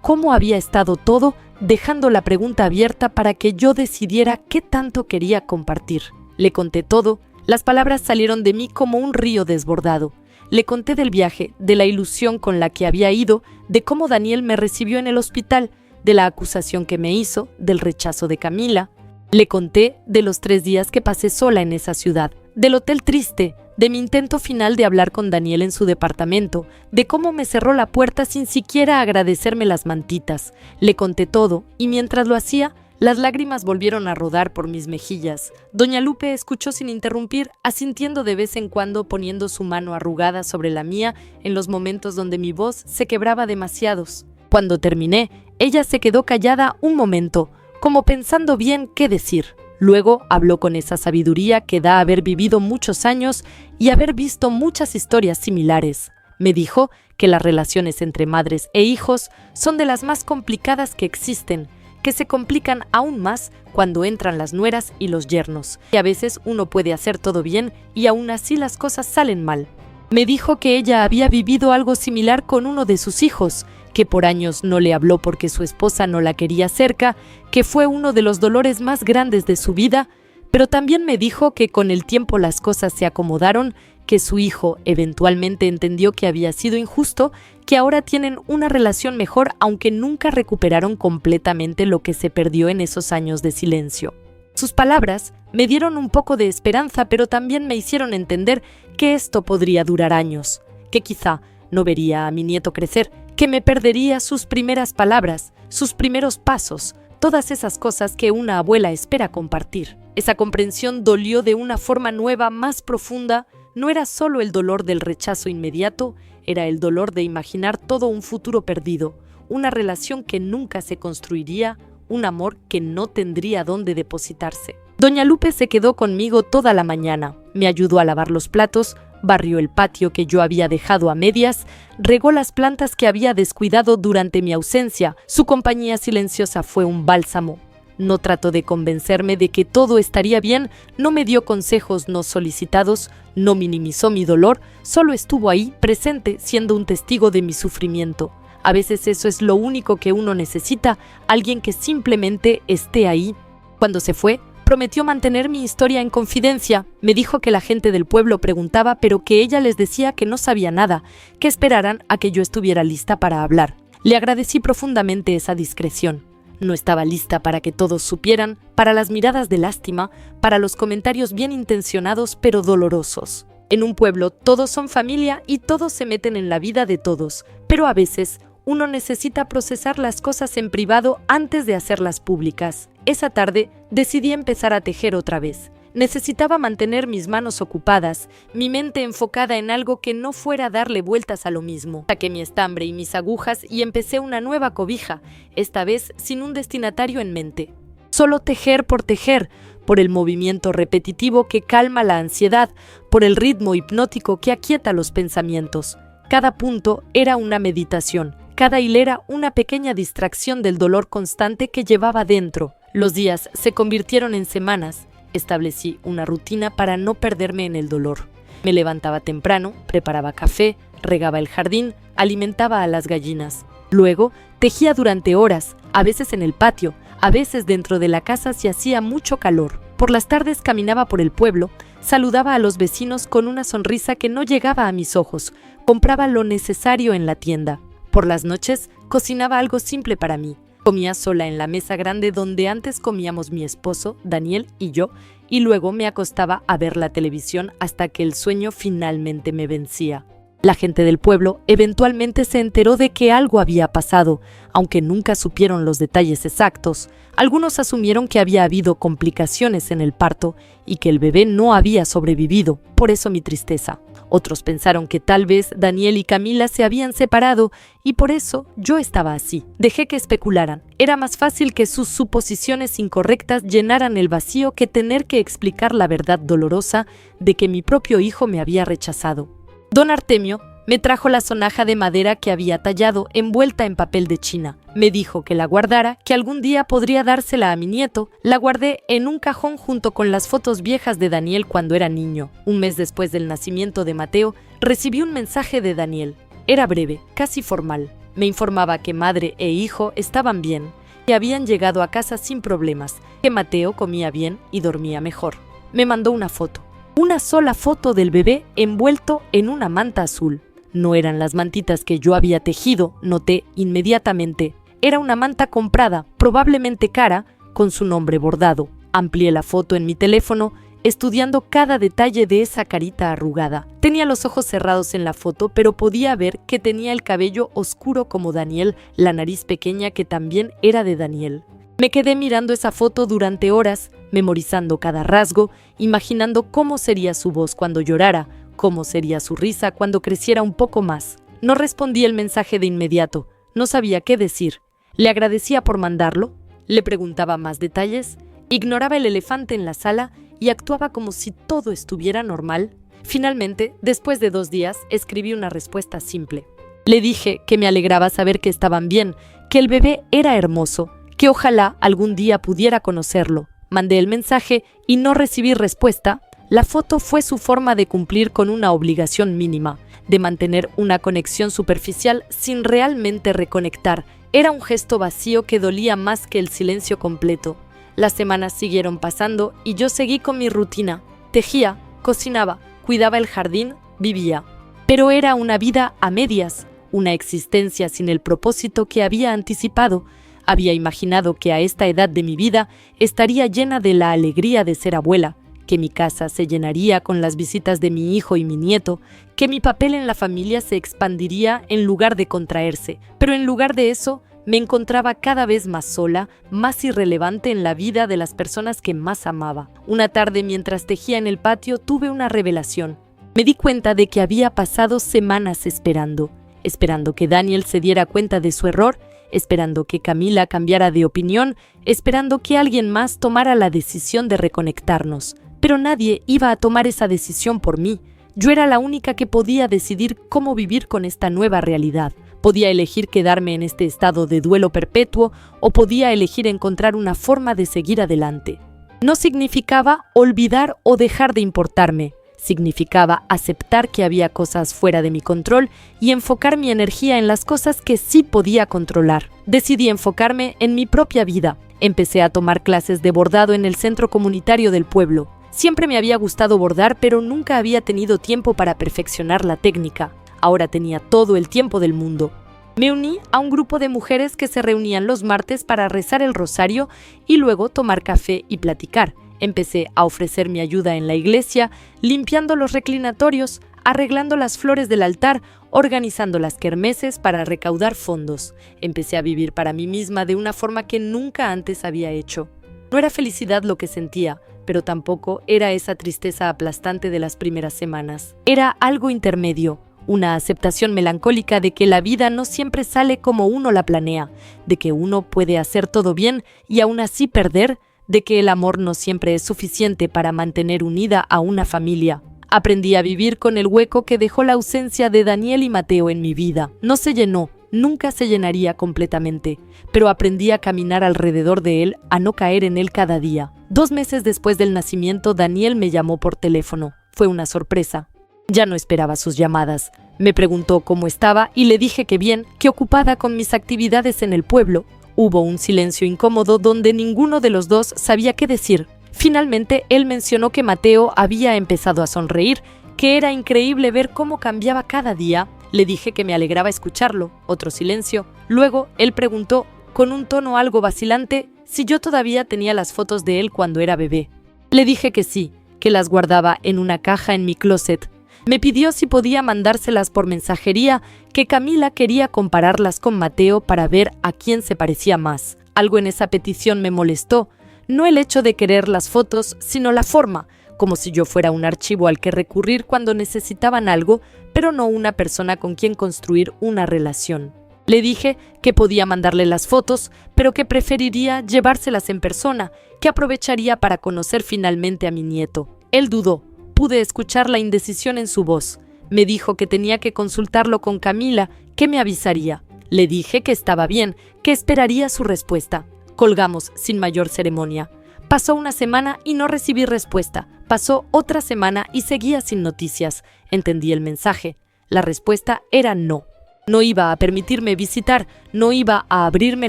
cómo había estado todo, dejando la pregunta abierta para que yo decidiera qué tanto quería compartir. Le conté todo, las palabras salieron de mí como un río desbordado. Le conté del viaje, de la ilusión con la que había ido, de cómo Daniel me recibió en el hospital, de la acusación que me hizo, del rechazo de Camila. Le conté de los 3 días que pasé sola en esa ciudad, del hotel triste, de mi intento final de hablar con Daniel en su departamento, de cómo me cerró la puerta sin siquiera agradecerme las mantitas. Le conté todo, y mientras lo hacía, las lágrimas volvieron a rodar por mis mejillas. Doña Lupe escuchó sin interrumpir, asintiendo de vez en cuando, poniendo su mano arrugada sobre la mía en los momentos donde mi voz se quebraba demasiados. Cuando terminé, ella se quedó callada un momento, como pensando bien qué decir. Luego habló con esa sabiduría que da haber vivido muchos años y haber visto muchas historias similares. Me dijo que las relaciones entre madres e hijos son de las más complicadas que existen, que se complican aún más cuando entran las nueras y los yernos, y a veces uno puede hacer todo bien y aún así las cosas salen mal. Me dijo que ella había vivido algo similar con uno de sus hijos, que por años no le habló porque su esposa no la quería cerca, que fue uno de los dolores más grandes de su vida, pero también me dijo que con el tiempo las cosas se acomodaron, que su hijo eventualmente entendió que había sido injusto, que ahora tienen una relación mejor aunque nunca recuperaron completamente lo que se perdió en esos años de silencio. Sus palabras me dieron un poco de esperanza, pero también me hicieron entender que esto podría durar años, que quizá no vería a mi nieto crecer, que me perdería sus primeras palabras, sus primeros pasos, todas esas cosas que una abuela espera compartir. Esa comprensión dolió de una forma nueva, más profunda. No era solo el dolor del rechazo inmediato, era el dolor de imaginar todo un futuro perdido, una relación que nunca se construiría, un amor que no tendría dónde depositarse. Doña Lupe se quedó conmigo toda la mañana, me ayudó a lavar los platos, barrió el patio que yo había dejado a medias, regó las plantas que había descuidado durante mi ausencia. Su compañía silenciosa fue un bálsamo. No trató de convencerme de que todo estaría bien, no me dio consejos no solicitados, no minimizó mi dolor, solo estuvo ahí, presente, siendo un testigo de mi sufrimiento. A veces eso es lo único que uno necesita, alguien que simplemente esté ahí. Cuando se fue, prometió mantener mi historia en confidencia. Me dijo que la gente del pueblo preguntaba, pero que ella les decía que no sabía nada, que esperaran a que yo estuviera lista para hablar. Le agradecí profundamente esa discreción. No estaba lista para que todos supieran, para las miradas de lástima, para los comentarios bien intencionados pero dolorosos. En un pueblo todos son familia y todos se meten en la vida de todos, pero a veces uno necesita procesar las cosas en privado antes de hacerlas públicas. Esa tarde decidí empezar a tejer otra vez. Necesitaba mantener mis manos ocupadas, mi mente enfocada en algo que no fuera darle vueltas a lo mismo. Saqué mi estambre y mis agujas y empecé una nueva cobija, esta vez sin un destinatario en mente. Solo tejer, por el movimiento repetitivo que calma la ansiedad, por el ritmo hipnótico que aquieta los pensamientos. Cada punto era una meditación, cada hilera una pequeña distracción del dolor constante que llevaba dentro. Los días se convirtieron en semanas. Establecí una rutina para no perderme en el dolor. Me levantaba temprano, preparaba café, regaba el jardín, alimentaba a las gallinas. Luego, tejía durante horas, a veces en el patio, a veces dentro de la casa si hacía mucho calor. Por las tardes caminaba por el pueblo, saludaba a los vecinos con una sonrisa que no llegaba a mis ojos, compraba lo necesario en la tienda. Por las noches, cocinaba algo simple para mí. Comía sola en la mesa grande donde antes comíamos mi esposo, Daniel y yo, y luego me acostaba a ver la televisión hasta que el sueño finalmente me vencía. La gente del pueblo eventualmente se enteró de que algo había pasado, aunque nunca supieron los detalles exactos. Algunos asumieron que había habido complicaciones en el parto y que el bebé no había sobrevivido, por eso mi tristeza. Otros pensaron que tal vez Daniel y Camila se habían separado y por eso yo estaba así. Dejé que especularan. Era más fácil que sus suposiciones incorrectas llenaran el vacío que tener que explicar la verdad dolorosa de que mi propio hijo me había rechazado. Don Artemio me trajo la sonaja de madera que había tallado envuelta en papel de China. Me dijo que la guardara, que algún día podría dársela a mi nieto. La guardé en un cajón junto con las fotos viejas de Daniel cuando era niño. Un mes después del nacimiento de Mateo, recibí un mensaje de Daniel. Era breve, casi formal. Me informaba que madre e hijo estaban bien, que habían llegado a casa sin problemas, que Mateo comía bien y dormía mejor. Me mandó una foto. Una sola foto del bebé envuelto en una manta azul. No eran las mantitas que yo había tejido, noté inmediatamente. Era una manta comprada, probablemente cara, con su nombre bordado. Amplié la foto en mi teléfono, estudiando cada detalle de esa carita arrugada. Tenía los ojos cerrados en la foto, pero podía ver que tenía el cabello oscuro como Daniel, la nariz pequeña que también era de Daniel. Me quedé mirando esa foto durante horas, memorizando cada rasgo, imaginando cómo sería su voz cuando llorara, cómo sería su risa cuando creciera un poco más. No respondí el mensaje de inmediato, no sabía qué decir. Le agradecía por mandarlo, le preguntaba más detalles, ignoraba el elefante en la sala y actuaba como si todo estuviera normal. Finalmente, después de 2 días, escribí una respuesta simple. Le dije que me alegraba saber que estaban bien, que el bebé era hermoso, que ojalá algún día pudiera conocerlo. Mandé el mensaje y no recibí respuesta. La foto fue su forma de cumplir con una obligación mínima, de mantener una conexión superficial sin realmente reconectar. Era un gesto vacío que dolía más que el silencio completo. Las semanas siguieron pasando y yo seguí con mi rutina. Tejía, cocinaba, cuidaba el jardín, vivía. Pero era una vida a medias, una existencia sin el propósito que había anticipado. Había imaginado que a esta edad de mi vida estaría llena de la alegría de ser abuela, que mi casa se llenaría con las visitas de mi hijo y mi nieto, que mi papel en la familia se expandiría en lugar de contraerse. Pero en lugar de eso, me encontraba cada vez más sola, más irrelevante en la vida de las personas que más amaba. Una tarde, mientras tejía en el patio, tuve una revelación. Me di cuenta de que había pasado semanas esperando que Daniel se diera cuenta de su error, esperando que Camila cambiara de opinión, esperando que alguien más tomara la decisión de reconectarnos. Pero nadie iba a tomar esa decisión por mí. Yo era la única que podía decidir cómo vivir con esta nueva realidad. Podía elegir quedarme en este estado de duelo perpetuo o podía elegir encontrar una forma de seguir adelante. No significaba olvidar o dejar de importarme. Significaba aceptar que había cosas fuera de mi control y enfocar mi energía en las cosas que sí podía controlar. Decidí enfocarme en mi propia vida. Empecé a tomar clases de bordado en el centro comunitario del pueblo. Siempre me había gustado bordar, pero nunca había tenido tiempo para perfeccionar la técnica. Ahora tenía todo el tiempo del mundo. Me uní a un grupo de mujeres que se reunían los martes para rezar el rosario y luego tomar café y platicar. Empecé a ofrecer mi ayuda en la iglesia, limpiando los reclinatorios, arreglando las flores del altar, organizando las kermeses para recaudar fondos. Empecé a vivir para mí misma de una forma que nunca antes había hecho. No era felicidad lo que sentía, pero tampoco era esa tristeza aplastante de las primeras semanas. Era algo intermedio, una aceptación melancólica de que la vida no siempre sale como uno la planea, de que uno puede hacer todo bien y aún así perder, de que el amor no siempre es suficiente para mantener unida a una familia. Aprendí a vivir con el hueco que dejó la ausencia de Daniel y Mateo en mi vida. No se llenó, nunca se llenaría completamente, pero aprendí a caminar alrededor de él, a no caer en él cada día. 2 meses después del nacimiento, Daniel me llamó por teléfono. Fue una sorpresa. Ya no esperaba sus llamadas. Me preguntó cómo estaba y le dije que bien, que ocupada con mis actividades en el pueblo. Hubo un silencio incómodo donde ninguno de los dos sabía qué decir. Finalmente, él mencionó que Mateo había empezado a sonreír, que era increíble ver cómo cambiaba cada día. Le dije que me alegraba escucharlo. Otro silencio. Luego, él preguntó, con un tono algo vacilante, si yo todavía tenía las fotos de él cuando era bebé. Le dije que sí, que las guardaba en una caja en mi closet. Me pidió si podía mandárselas por mensajería, que Camila quería compararlas con Mateo para ver a quién se parecía más. Algo en esa petición me molestó, no el hecho de querer las fotos, sino la forma, como si yo fuera un archivo al que recurrir cuando necesitaban algo, pero no una persona con quien construir una relación. Le dije que podía mandarle las fotos, pero que preferiría llevárselas en persona, que aprovecharía para conocer finalmente a mi nieto. Él dudó. Pude escuchar la indecisión en su voz. Me dijo que tenía que consultarlo con Camila, que me avisaría. Le dije que estaba bien, que esperaría su respuesta. Colgamos sin mayor ceremonia. Pasó una semana y no recibí respuesta. Pasó otra semana y seguía sin noticias. Entendí el mensaje. La respuesta era no. No iba a permitirme visitar, no iba a abrirme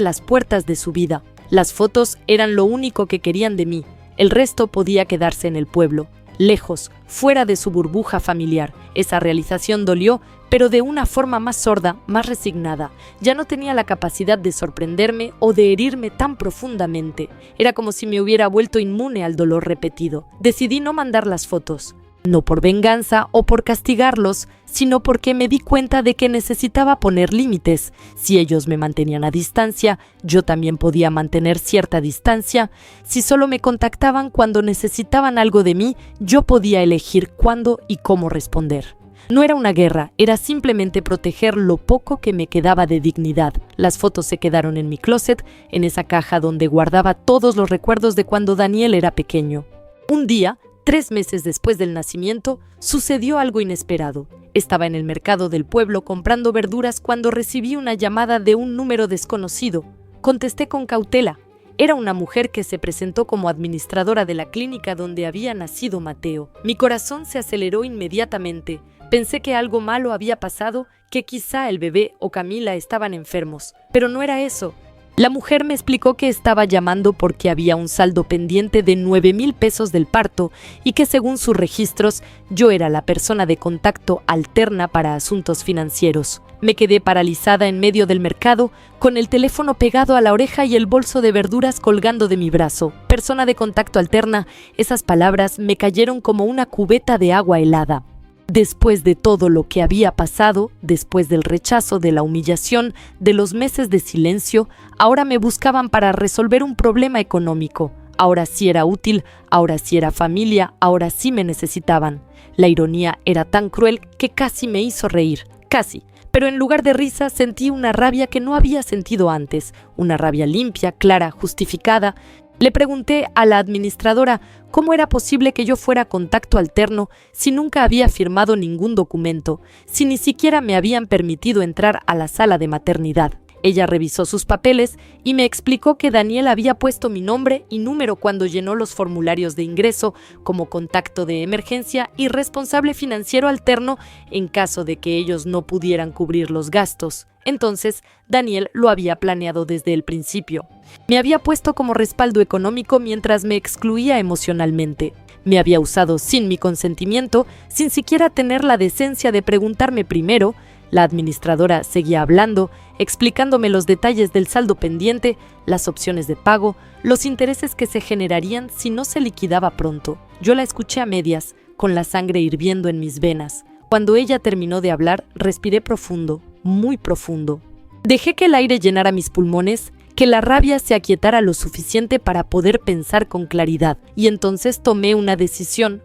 las puertas de su vida. Las fotos eran lo único que querían de mí. El resto podía quedarse en el pueblo. Lejos, fuera de su burbuja familiar. Esa realización dolió, pero de una forma más sorda, más resignada. Ya no tenía la capacidad de sorprenderme o de herirme tan profundamente. Era como si me hubiera vuelto inmune al dolor repetido. Decidí no mandar las fotos. No por venganza o por castigarlos, sino porque me di cuenta de que necesitaba poner límites. Si ellos me mantenían a distancia, yo también podía mantener cierta distancia. Si solo me contactaban cuando necesitaban algo de mí, yo podía elegir cuándo y cómo responder. No era una guerra, era simplemente proteger lo poco que me quedaba de dignidad. Las fotos se quedaron en mi closet, en esa caja donde guardaba todos los recuerdos de cuando Daniel era pequeño. Un día, 3 meses después del nacimiento, sucedió algo inesperado. Estaba en el mercado del pueblo comprando verduras cuando recibí una llamada de un número desconocido. Contesté con cautela. Era una mujer que se presentó como administradora de la clínica donde había nacido Mateo. Mi corazón se aceleró inmediatamente. Pensé que algo malo había pasado, que quizá el bebé o Camila estaban enfermos. Pero no era eso. La mujer me explicó que estaba llamando porque había un saldo pendiente de 9,000 pesos del parto y que según sus registros yo era la persona de contacto alterna para asuntos financieros. Me quedé paralizada en medio del mercado, con el teléfono pegado a la oreja y el bolso de verduras colgando de mi brazo. Persona de contacto alterna, esas palabras me cayeron como una cubeta de agua helada. Después de todo lo que había pasado, después del rechazo, de la humillación, de los meses de silencio, ahora me buscaban para resolver un problema económico. Ahora sí era útil, ahora sí era familia, ahora sí me necesitaban. La ironía era tan cruel que casi me hizo reír, casi. Pero en lugar de risa sentí una rabia que no había sentido antes, una rabia limpia, clara, justificada. Le pregunté a la administradora cómo era posible que yo fuera contacto alterno si nunca había firmado ningún documento, si ni siquiera me habían permitido entrar a la sala de maternidad. Ella revisó sus papeles y me explicó que Daniel había puesto mi nombre y número cuando llenó los formularios de ingreso como contacto de emergencia y responsable financiero alterno en caso de que ellos no pudieran cubrir los gastos. Entonces, Daniel lo había planeado desde el principio. Me había puesto como respaldo económico mientras me excluía emocionalmente. Me había usado sin mi consentimiento, sin siquiera tener la decencia de preguntarme primero. La administradora seguía hablando, explicándome los detalles del saldo pendiente, las opciones de pago, los intereses que se generarían si no se liquidaba pronto. Yo la escuché a medias, con la sangre hirviendo en mis venas. Cuando ella terminó de hablar, respiré profundo, muy profundo. Dejé que el aire llenara mis pulmones, que la rabia se aquietara lo suficiente para poder pensar con claridad. Y entonces tomé una decisión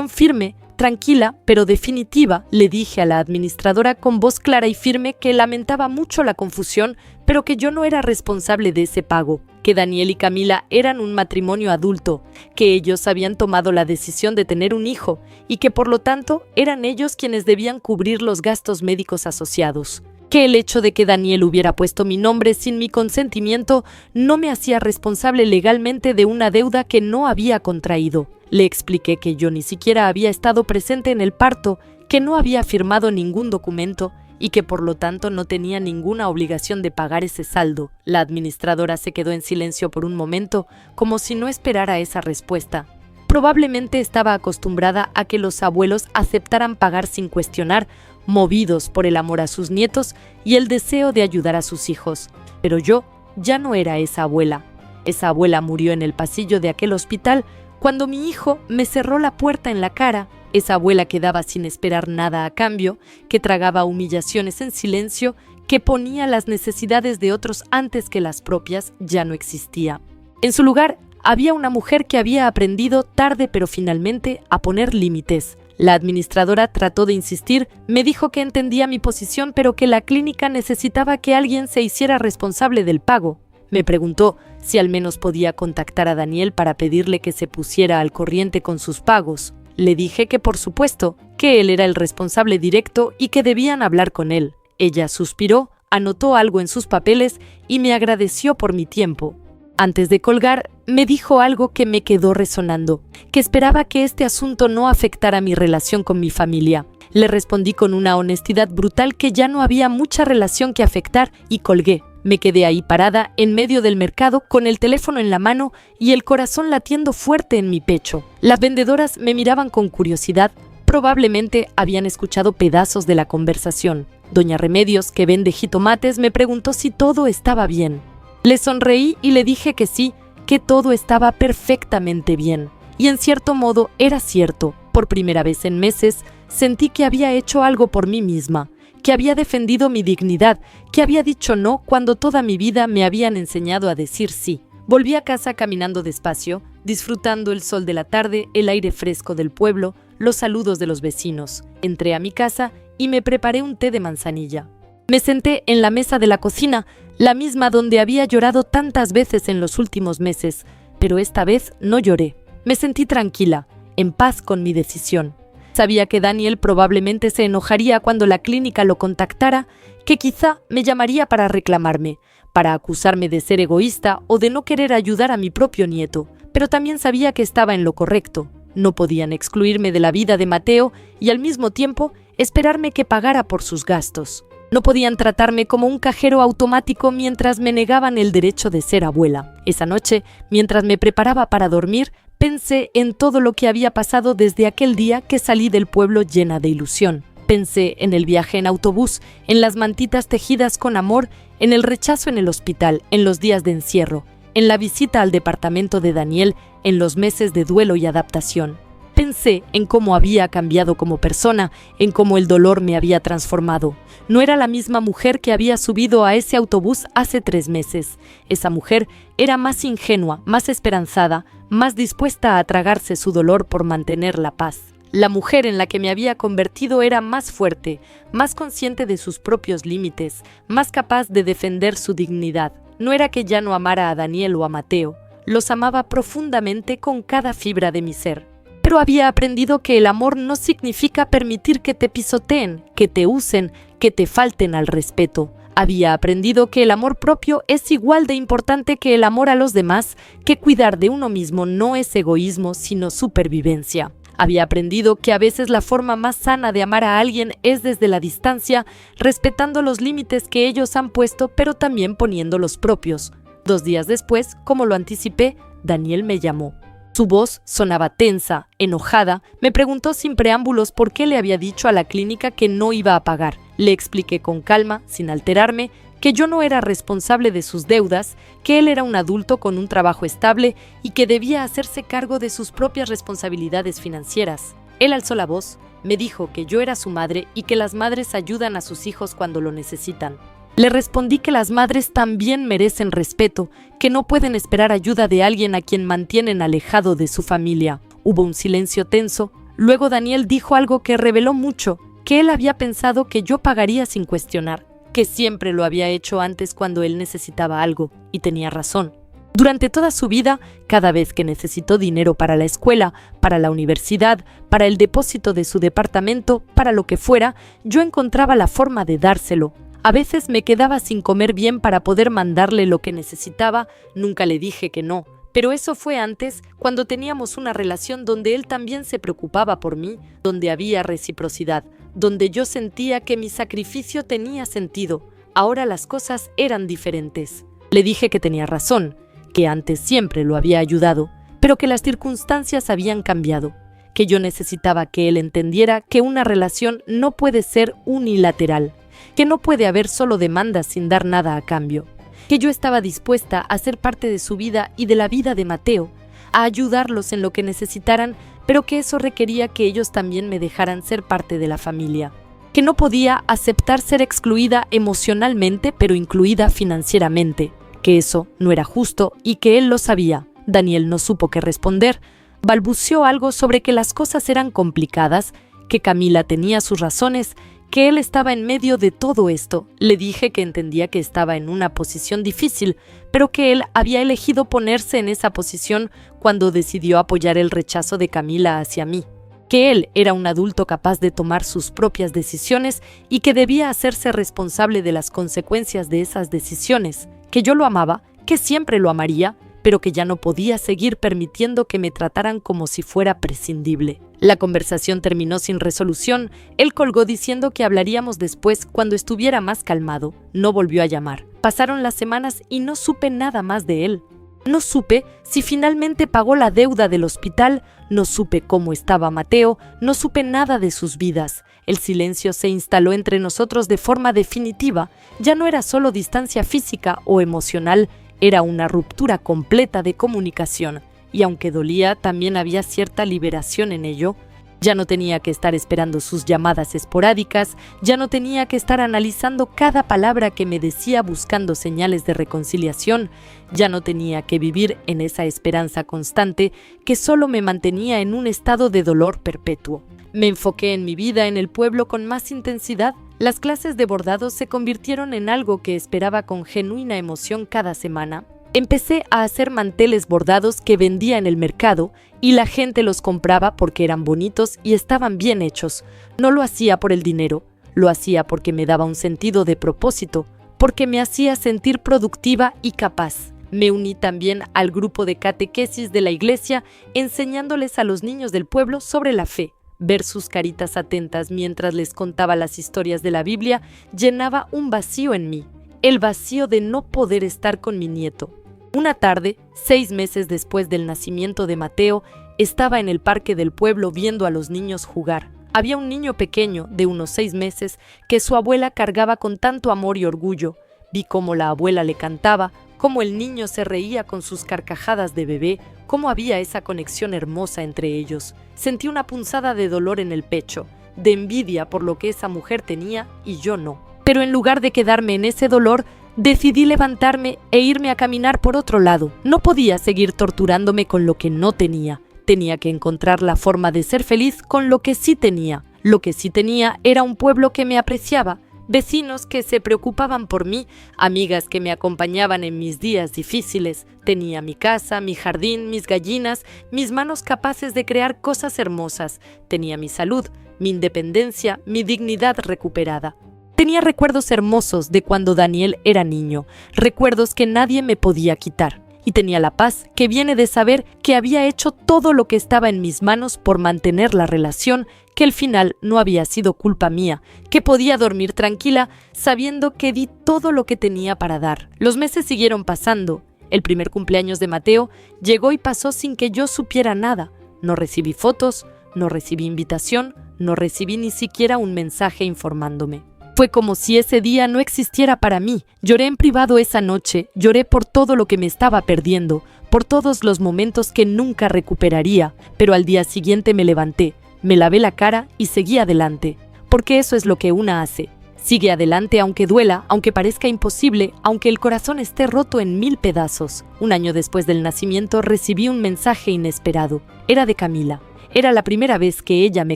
firme, tranquila, pero definitiva. Le dije a la administradora con voz clara y firme que lamentaba mucho la confusión, pero que yo no era responsable de ese pago, que Daniel y Camila eran un matrimonio adulto, que ellos habían tomado la decisión de tener un hijo y que por lo tanto eran ellos quienes debían cubrir los gastos médicos asociados. Que el hecho de que Daniel hubiera puesto mi nombre sin mi consentimiento no me hacía responsable legalmente de una deuda que no había contraído. Le expliqué que yo ni siquiera había estado presente en el parto, que no había firmado ningún documento y que por lo tanto no tenía ninguna obligación de pagar ese saldo. La administradora se quedó en silencio por un momento, como si no esperara esa respuesta. Probablemente estaba acostumbrada a que los abuelos aceptaran pagar sin cuestionar, movidos por el amor a sus nietos y el deseo de ayudar a sus hijos. Pero yo ya no era esa abuela. Esa abuela murió en el pasillo de aquel hospital cuando mi hijo me cerró la puerta en la cara. esa abuela que daba sin esperar nada a cambio, que tragaba humillaciones en silencio, que ponía las necesidades de otros antes que las propias, ya no existía. En su lugar, había una mujer que había aprendido tarde pero finalmente a poner límites. La administradora trató de insistir, me dijo que entendía mi posición pero que la clínica necesitaba que alguien se hiciera responsable del pago. Me preguntó si al menos podía contactar a Daniel para pedirle que se pusiera al corriente con sus pagos. Le dije que por supuesto, que él era el responsable directo y que debían hablar con él. Ella suspiró, anotó algo en sus papeles y me agradeció por mi tiempo. Antes de colgar, me dijo algo que me quedó resonando, que esperaba que este asunto no afectara mi relación con mi familia. Le respondí con una honestidad brutal que ya no había mucha relación que afectar y colgué. Me quedé ahí parada en medio del mercado con el teléfono en la mano y el corazón latiendo fuerte en mi pecho. Las vendedoras me miraban con curiosidad. Probablemente habían escuchado pedazos de la conversación. Doña Remedios, que vende jitomates, me preguntó si todo estaba bien. Le sonreí y le dije que sí, que todo estaba perfectamente bien. Y en cierto modo era cierto. Por primera vez en meses sentí que había hecho algo por mí misma, que había defendido mi dignidad, que había dicho no cuando toda mi vida me habían enseñado a decir sí. Volví a casa caminando despacio, disfrutando el sol de la tarde, el aire fresco del pueblo, los saludos de los vecinos. Entré a mi casa y me preparé un té de manzanilla. Me senté en la mesa de la cocina, la misma donde había llorado tantas veces en los últimos meses, pero esta vez no lloré. Me sentí tranquila, en paz con mi decisión. Sabía que Daniel probablemente se enojaría cuando la clínica lo contactara, que quizá me llamaría para reclamarme, para acusarme de ser egoísta o de no querer ayudar a mi propio nieto, pero también sabía que estaba en lo correcto. No podían excluirme de la vida de Mateo y al mismo tiempo esperarme que pagara por sus gastos. No podían tratarme como un cajero automático mientras me negaban el derecho de ser abuela. Esa noche, mientras me preparaba para dormir, pensé en todo lo que había pasado desde aquel día que salí del pueblo llena de ilusión. Pensé en el viaje en autobús, en las mantitas tejidas con amor, en el rechazo en el hospital, en los días de encierro, en la visita al departamento de Daniel, en los meses de duelo y adaptación. Pensé en cómo había cambiado como persona, en cómo el dolor me había transformado. No era la misma mujer que había subido a ese autobús hace 3 meses. Esa mujer era más ingenua, más esperanzada, más dispuesta a tragarse su dolor por mantener la paz. La mujer en la que me había convertido era más fuerte, más consciente de sus propios límites, más capaz de defender su dignidad. No era que ya no amara a Daniel o a Mateo, los amaba profundamente con cada fibra de mi ser. Pero había aprendido que el amor no significa permitir que te pisoteen, que te usen, que te falten al respeto. Había aprendido que el amor propio es igual de importante que el amor a los demás, que cuidar de uno mismo no es egoísmo, sino supervivencia. Había aprendido que a veces la forma más sana de amar a alguien es desde la distancia, respetando los límites que ellos han puesto, pero también poniendo los propios. 2 días después, como lo anticipé, Daniel me llamó. Su voz sonaba tensa, enojada. Me preguntó sin preámbulos por qué le había dicho a la clínica que no iba a pagar. Le expliqué con calma, sin alterarme, que yo no era responsable de sus deudas, que él era un adulto con un trabajo estable y que debía hacerse cargo de sus propias responsabilidades financieras. Él alzó la voz, me dijo que yo era su madre y que las madres ayudan a sus hijos cuando lo necesitan. Le respondí que las madres también merecen respeto, que no pueden esperar ayuda de alguien a quien mantienen alejado de su familia. Hubo un silencio tenso. Luego Daniel dijo algo que reveló mucho, que él había pensado que yo pagaría sin cuestionar, que siempre lo había hecho antes cuando él necesitaba algo, y tenía razón. Durante toda su vida, cada vez que necesitó dinero para la escuela, para la universidad, para el depósito de su departamento, para lo que fuera, yo encontraba la forma de dárselo. A veces me quedaba sin comer bien para poder mandarle lo que necesitaba, nunca le dije que no. Pero eso fue antes, cuando teníamos una relación donde él también se preocupaba por mí, donde había reciprocidad, donde yo sentía que mi sacrificio tenía sentido. Ahora las cosas eran diferentes. Le dije que tenía razón, que antes siempre lo había ayudado, pero que las circunstancias habían cambiado, que yo necesitaba que él entendiera que una relación no puede ser unilateral, que no puede haber solo demandas sin dar nada a cambio, que yo estaba dispuesta a ser parte de su vida y de la vida de Mateo, a ayudarlos en lo que necesitaran, pero que eso requería que ellos también me dejaran ser parte de la familia. Que no podía aceptar ser excluida emocionalmente, pero incluida financieramente. Que eso no era justo y que él lo sabía. Daniel no supo qué responder. Balbuceó algo sobre que las cosas eran complicadas, que Camila tenía sus razones, que él estaba en medio de todo esto. Le dije que entendía que estaba en una posición difícil, pero que él había elegido ponerse en esa posición cuando decidió apoyar el rechazo de Camila hacia mí. Que él era un adulto capaz de tomar sus propias decisiones y que debía hacerse responsable de las consecuencias de esas decisiones. Que yo lo amaba, que siempre lo amaría, pero que ya no podía seguir permitiendo que me trataran como si fuera prescindible. La conversación terminó sin resolución. Él colgó diciendo que hablaríamos después cuando estuviera más calmado. No volvió a llamar. Pasaron las semanas y no supe nada más de él. No supe si finalmente pagó la deuda del hospital, no supe cómo estaba Mateo, no supe nada de sus vidas. El silencio se instaló entre nosotros de forma definitiva. Ya no era solo distancia física o emocional, era una ruptura completa de comunicación, y aunque dolía, también había cierta liberación en ello. Ya no tenía que estar esperando sus llamadas esporádicas, ya no tenía que estar analizando cada palabra que me decía buscando señales de reconciliación, ya no tenía que vivir en esa esperanza constante que solo me mantenía en un estado de dolor perpetuo. Me enfoqué en mi vida en el pueblo con más intensidad. Las clases de bordado se convirtieron en algo que esperaba con genuina emoción cada semana. Empecé a hacer manteles bordados que vendía en el mercado y la gente los compraba porque eran bonitos y estaban bien hechos. No lo hacía por el dinero, lo hacía porque me daba un sentido de propósito, porque me hacía sentir productiva y capaz. Me uní también al grupo de catequesis de la iglesia, enseñándoles a los niños del pueblo sobre la fe. Ver sus caritas atentas mientras les contaba las historias de la Biblia llenaba un vacío en mí, el vacío de no poder estar con mi nieto. Una tarde, 6 meses después del nacimiento de Mateo, estaba en el parque del pueblo viendo a los niños jugar. Había un niño pequeño, de unos 6 meses, que su abuela cargaba con tanto amor y orgullo. Vi cómo la abuela le cantaba, cómo el niño se reía con sus carcajadas de bebé, cómo había esa conexión hermosa entre ellos. Sentí una punzada de dolor en el pecho, de envidia por lo que esa mujer tenía y yo no. Pero en lugar de quedarme en ese dolor, decidí levantarme e irme a caminar por otro lado. No podía seguir torturándome con lo que no tenía. Tenía que encontrar la forma de ser feliz con lo que sí tenía. Lo que sí tenía era un pueblo que me apreciaba, vecinos que se preocupaban por mí, amigas que me acompañaban en mis días difíciles. Tenía mi casa, mi jardín, mis gallinas, mis manos capaces de crear cosas hermosas. Tenía mi salud, mi independencia, mi dignidad recuperada. Tenía recuerdos hermosos de cuando Daniel era niño, recuerdos que nadie me podía quitar. Y tenía la paz que viene de saber que había hecho todo lo que estaba en mis manos por mantener la relación, que al final no había sido culpa mía, que podía dormir tranquila sabiendo que di todo lo que tenía para dar. Los meses siguieron pasando. El primer cumpleaños de Mateo llegó y pasó sin que yo supiera nada. No recibí fotos, no recibí invitación, no recibí ni siquiera un mensaje informándome. Fue como si ese día no existiera para mí. Lloré en privado esa noche, lloré por todo lo que me estaba perdiendo, por todos los momentos que nunca recuperaría, pero al día siguiente me levanté, me lavé la cara y seguí adelante, porque eso es lo que una hace. Sigue adelante aunque duela, aunque parezca imposible, aunque el corazón esté roto en 1000 pedazos. Un año después del nacimiento recibí un mensaje inesperado. Era de Camila. Era la primera vez que ella me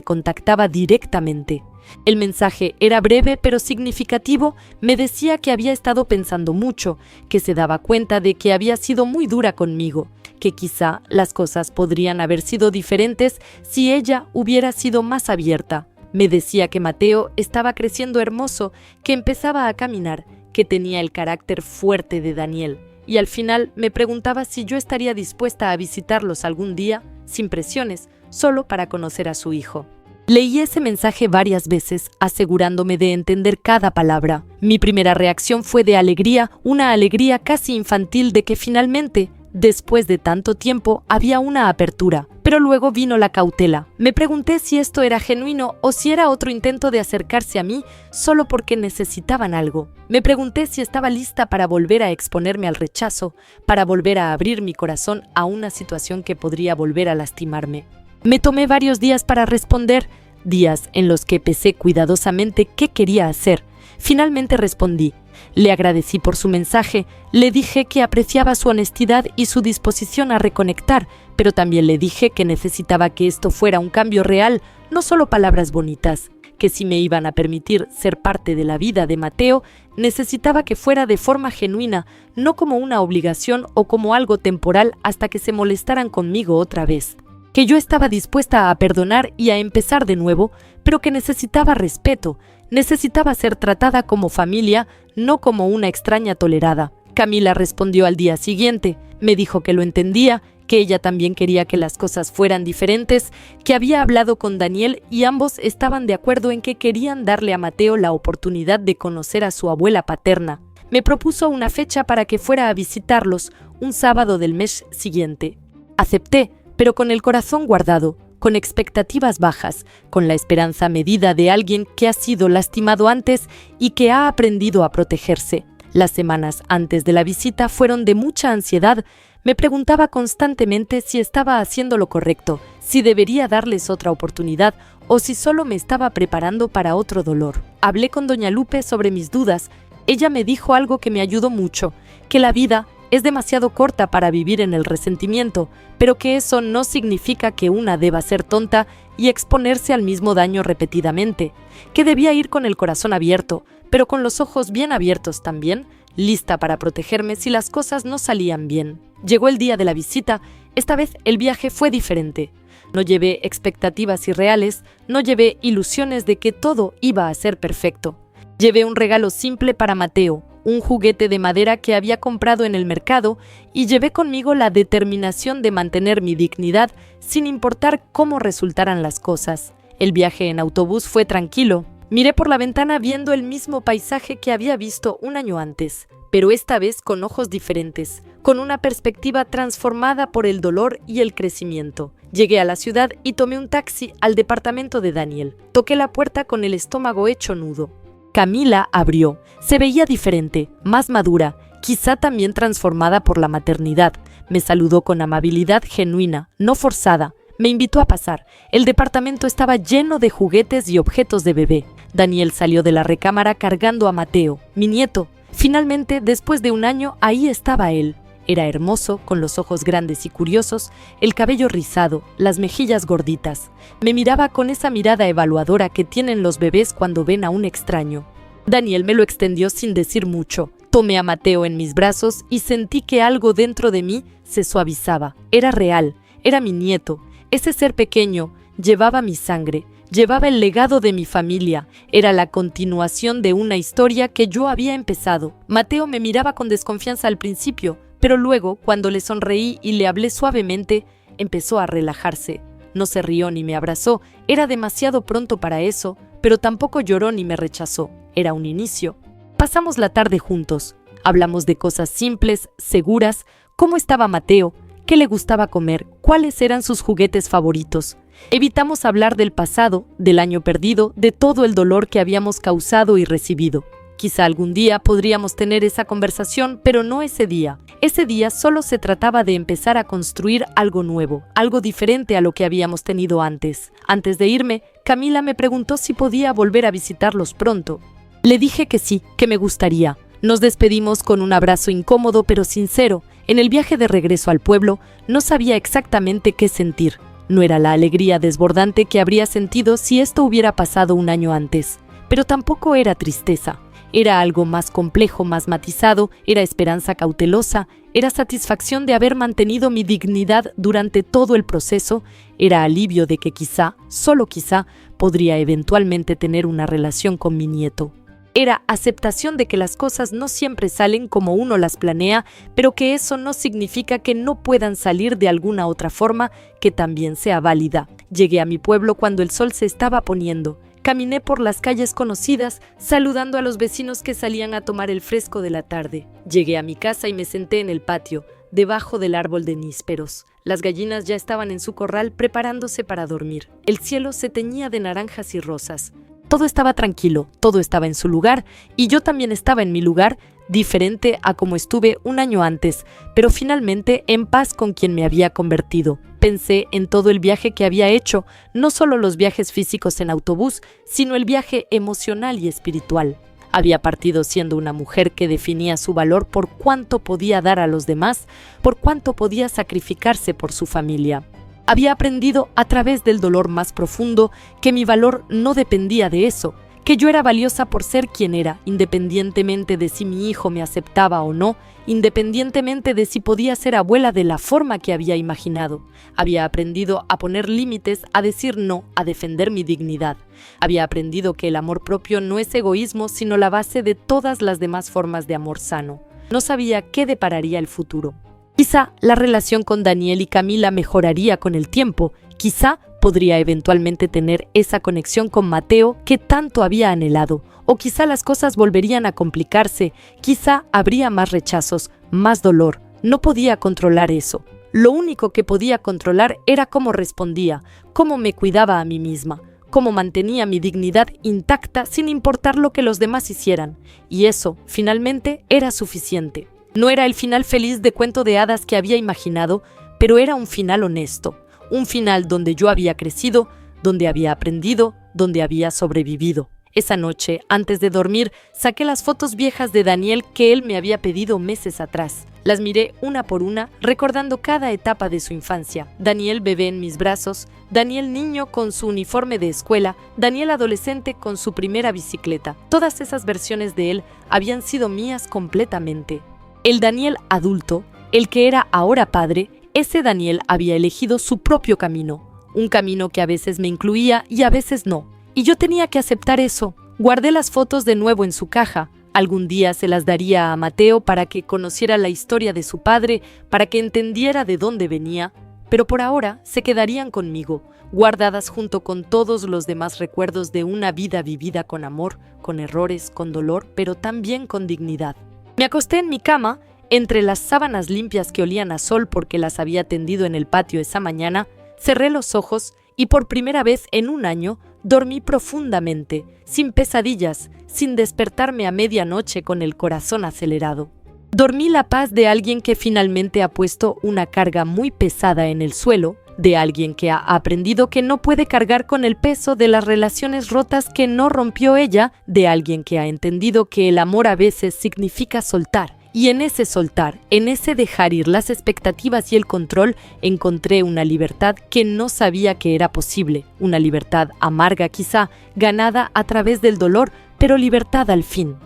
contactaba directamente. El mensaje era breve pero significativo. Me decía que había estado pensando mucho, que se daba cuenta de que había sido muy dura conmigo, que quizá las cosas podrían haber sido diferentes si ella hubiera sido más abierta. Me decía que Mateo estaba creciendo hermoso, que empezaba a caminar, que tenía el carácter fuerte de Daniel, y al final me preguntaba si yo estaría dispuesta a visitarlos algún día, sin presiones, solo para conocer a su hijo. Leí ese mensaje varias veces, asegurándome de entender cada palabra. Mi primera reacción fue de alegría, una alegría casi infantil de que finalmente, después de tanto tiempo, había una apertura. Pero luego vino la cautela. Me pregunté si esto era genuino o si era otro intento de acercarse a mí solo porque necesitaban algo. Me pregunté si estaba lista para volver a exponerme al rechazo, para volver a abrir mi corazón a una situación que podría volver a lastimarme. Me tomé varios días para responder, días en los que pesé cuidadosamente qué quería hacer. Finalmente respondí. Le agradecí por su mensaje, le dije que apreciaba su honestidad y su disposición a reconectar, pero también le dije que necesitaba que esto fuera un cambio real, no solo palabras bonitas, que si me iban a permitir ser parte de la vida de Mateo, necesitaba que fuera de forma genuina, no como una obligación o como algo temporal hasta que se molestaran conmigo otra vez. Que yo estaba dispuesta a perdonar y a empezar de nuevo, pero que necesitaba respeto, necesitaba ser tratada como familia, no como una extraña tolerada. Camila respondió al día siguiente, me dijo que lo entendía, que ella también quería que las cosas fueran diferentes, que había hablado con Daniel y ambos estaban de acuerdo en que querían darle a Mateo la oportunidad de conocer a su abuela paterna. Me propuso una fecha para que fuera a visitarlos, un sábado del mes siguiente. Acepté, pero con el corazón guardado, con expectativas bajas, con la esperanza medida de alguien que ha sido lastimado antes y que ha aprendido a protegerse. Las semanas antes de la visita fueron de mucha ansiedad. Me preguntaba constantemente si estaba haciendo lo correcto, si debería darles otra oportunidad o si solo me estaba preparando para otro dolor. Hablé con doña Lupe sobre mis dudas. Ella me dijo algo que me ayudó mucho, que la vida es demasiado corta para vivir en el resentimiento, pero que eso no significa que una deba ser tonta y exponerse al mismo daño repetidamente, que debía ir con el corazón abierto, pero con los ojos bien abiertos también, lista para protegerme si las cosas no salían bien. Llegó el día de la visita. Esta vez el viaje fue diferente. No llevé expectativas irreales, no llevé ilusiones de que todo iba a ser perfecto. Llevé un regalo simple para Mateo, un juguete de madera que había comprado en el mercado, y llevé conmigo la determinación de mantener mi dignidad sin importar cómo resultaran las cosas. El viaje en autobús fue tranquilo. Miré por la ventana viendo el mismo paisaje que había visto un año antes, pero esta vez con ojos diferentes, con una perspectiva transformada por el dolor y el crecimiento. Llegué a la ciudad y tomé un taxi al departamento de Daniel. Toqué la puerta con el estómago hecho nudo. Camila abrió. Se veía diferente, más madura, quizá también transformada por la maternidad. Me saludó con amabilidad genuina, no forzada. Me invitó a pasar. El departamento estaba lleno de juguetes y objetos de bebé. Daniel salió de la recámara cargando a Mateo, mi nieto. Finalmente, después de un año, ahí estaba él. Era hermoso, con los ojos grandes y curiosos, el cabello rizado, las mejillas gorditas. Me miraba con esa mirada evaluadora que tienen los bebés cuando ven a un extraño. Daniel me lo extendió sin decir mucho. Tomé a Mateo en mis brazos y sentí que algo dentro de mí se suavizaba. Era real, era mi nieto. Ese ser pequeño llevaba mi sangre, llevaba el legado de mi familia. Era la continuación de una historia que yo había empezado. Mateo me miraba con desconfianza al principio, pero luego, cuando le sonreí y le hablé suavemente, empezó a relajarse. No se rió ni me abrazó, era demasiado pronto para eso, pero tampoco lloró ni me rechazó. Era un inicio. Pasamos la tarde juntos. Hablamos de cosas simples, seguras. ¿Cómo estaba Mateo? ¿Qué le gustaba comer? ¿Cuáles eran sus juguetes favoritos? Evitamos hablar del pasado, del año perdido, de todo el dolor que habíamos causado y recibido. Quizá algún día podríamos tener esa conversación, pero no ese día. Ese día solo se trataba de empezar a construir algo nuevo, algo diferente a lo que habíamos tenido antes. Antes de irme, Camila me preguntó si podía volver a visitarlos pronto. Le dije que sí, que me gustaría. Nos despedimos con un abrazo incómodo pero sincero. En el viaje de regreso al pueblo, no sabía exactamente qué sentir. No era la alegría desbordante que habría sentido si esto hubiera pasado un año antes, pero tampoco era tristeza. Era algo más complejo, más matizado, era esperanza cautelosa, era satisfacción de haber mantenido mi dignidad durante todo el proceso, era alivio de que quizá, solo quizá, podría eventualmente tener una relación con mi nieto. Era aceptación de que las cosas no siempre salen como uno las planea, pero que eso no significa que no puedan salir de alguna otra forma que también sea válida. Llegué a mi pueblo cuando el sol se estaba poniendo. Caminé por las calles conocidas, saludando a los vecinos que salían a tomar el fresco de la tarde. Llegué a mi casa y me senté en el patio, debajo del árbol de nísperos. Las gallinas ya estaban en su corral preparándose para dormir. El cielo se teñía de naranjas y rosas. Todo estaba tranquilo, todo estaba en su lugar, y yo también estaba en mi lugar, diferente a como estuve un año antes, pero finalmente en paz con quien me había convertido. Pensé en todo el viaje que había hecho, no solo los viajes físicos en autobús, sino el viaje emocional y espiritual. Había partido siendo una mujer que definía su valor por cuánto podía dar a los demás, por cuánto podía sacrificarse por su familia. Había aprendido a través del dolor más profundo que mi valor no dependía de eso, que yo era valiosa por ser quien era, independientemente de si mi hijo me aceptaba o no, independientemente de si podía ser abuela de la forma que había imaginado. Había aprendido a poner límites, a decir no, a defender mi dignidad. Había aprendido que el amor propio no es egoísmo, sino la base de todas las demás formas de amor sano. No sabía qué depararía el futuro. Quizá la relación con Daniel y Camila mejoraría con el tiempo, quizá podría eventualmente tener esa conexión con Mateo que tanto había anhelado, o quizá las cosas volverían a complicarse, quizá habría más rechazos, más dolor. No podía controlar eso. Lo único que podía controlar era cómo respondía, cómo me cuidaba a mí misma, cómo mantenía mi dignidad intacta sin importar lo que los demás hicieran. Y eso, finalmente, era suficiente. No era el final feliz de cuento de hadas que había imaginado, pero era un final honesto. Un final donde yo había crecido, donde había aprendido, donde había sobrevivido. Esa noche, antes de dormir, saqué las fotos viejas de Daniel que él me había pedido meses atrás. Las miré una por una, recordando cada etapa de su infancia. Daniel bebé en mis brazos, Daniel niño con su uniforme de escuela, Daniel adolescente con su primera bicicleta. Todas esas versiones de él habían sido mías completamente. El Daniel adulto, el que era ahora padre, ese Daniel había elegido su propio camino. Un camino que a veces me incluía y a veces no. Y yo tenía que aceptar eso. Guardé las fotos de nuevo en su caja. Algún día se las daría a Mateo para que conociera la historia de su padre, para que entendiera de dónde venía, pero por ahora se quedarían conmigo, guardadas junto con todos los demás recuerdos de una vida vivida con amor, con errores, con dolor, pero también con dignidad. Me acosté en mi cama, entre las sábanas limpias que olían a sol porque las había tendido en el patio esa mañana, cerré los ojos y por primera vez en un año dormí profundamente, sin pesadillas, sin despertarme a medianoche con el corazón acelerado. Dormí la paz de alguien que finalmente ha puesto una carga muy pesada en el suelo, de alguien que ha aprendido que no puede cargar con el peso de las relaciones rotas que no rompió ella, de alguien que ha entendido que el amor a veces significa soltar. Y en ese soltar, en ese dejar ir las expectativas y el control, encontré una libertad que no sabía que era posible. Una libertad amarga quizá, ganada a través del dolor, pero libertad al fin.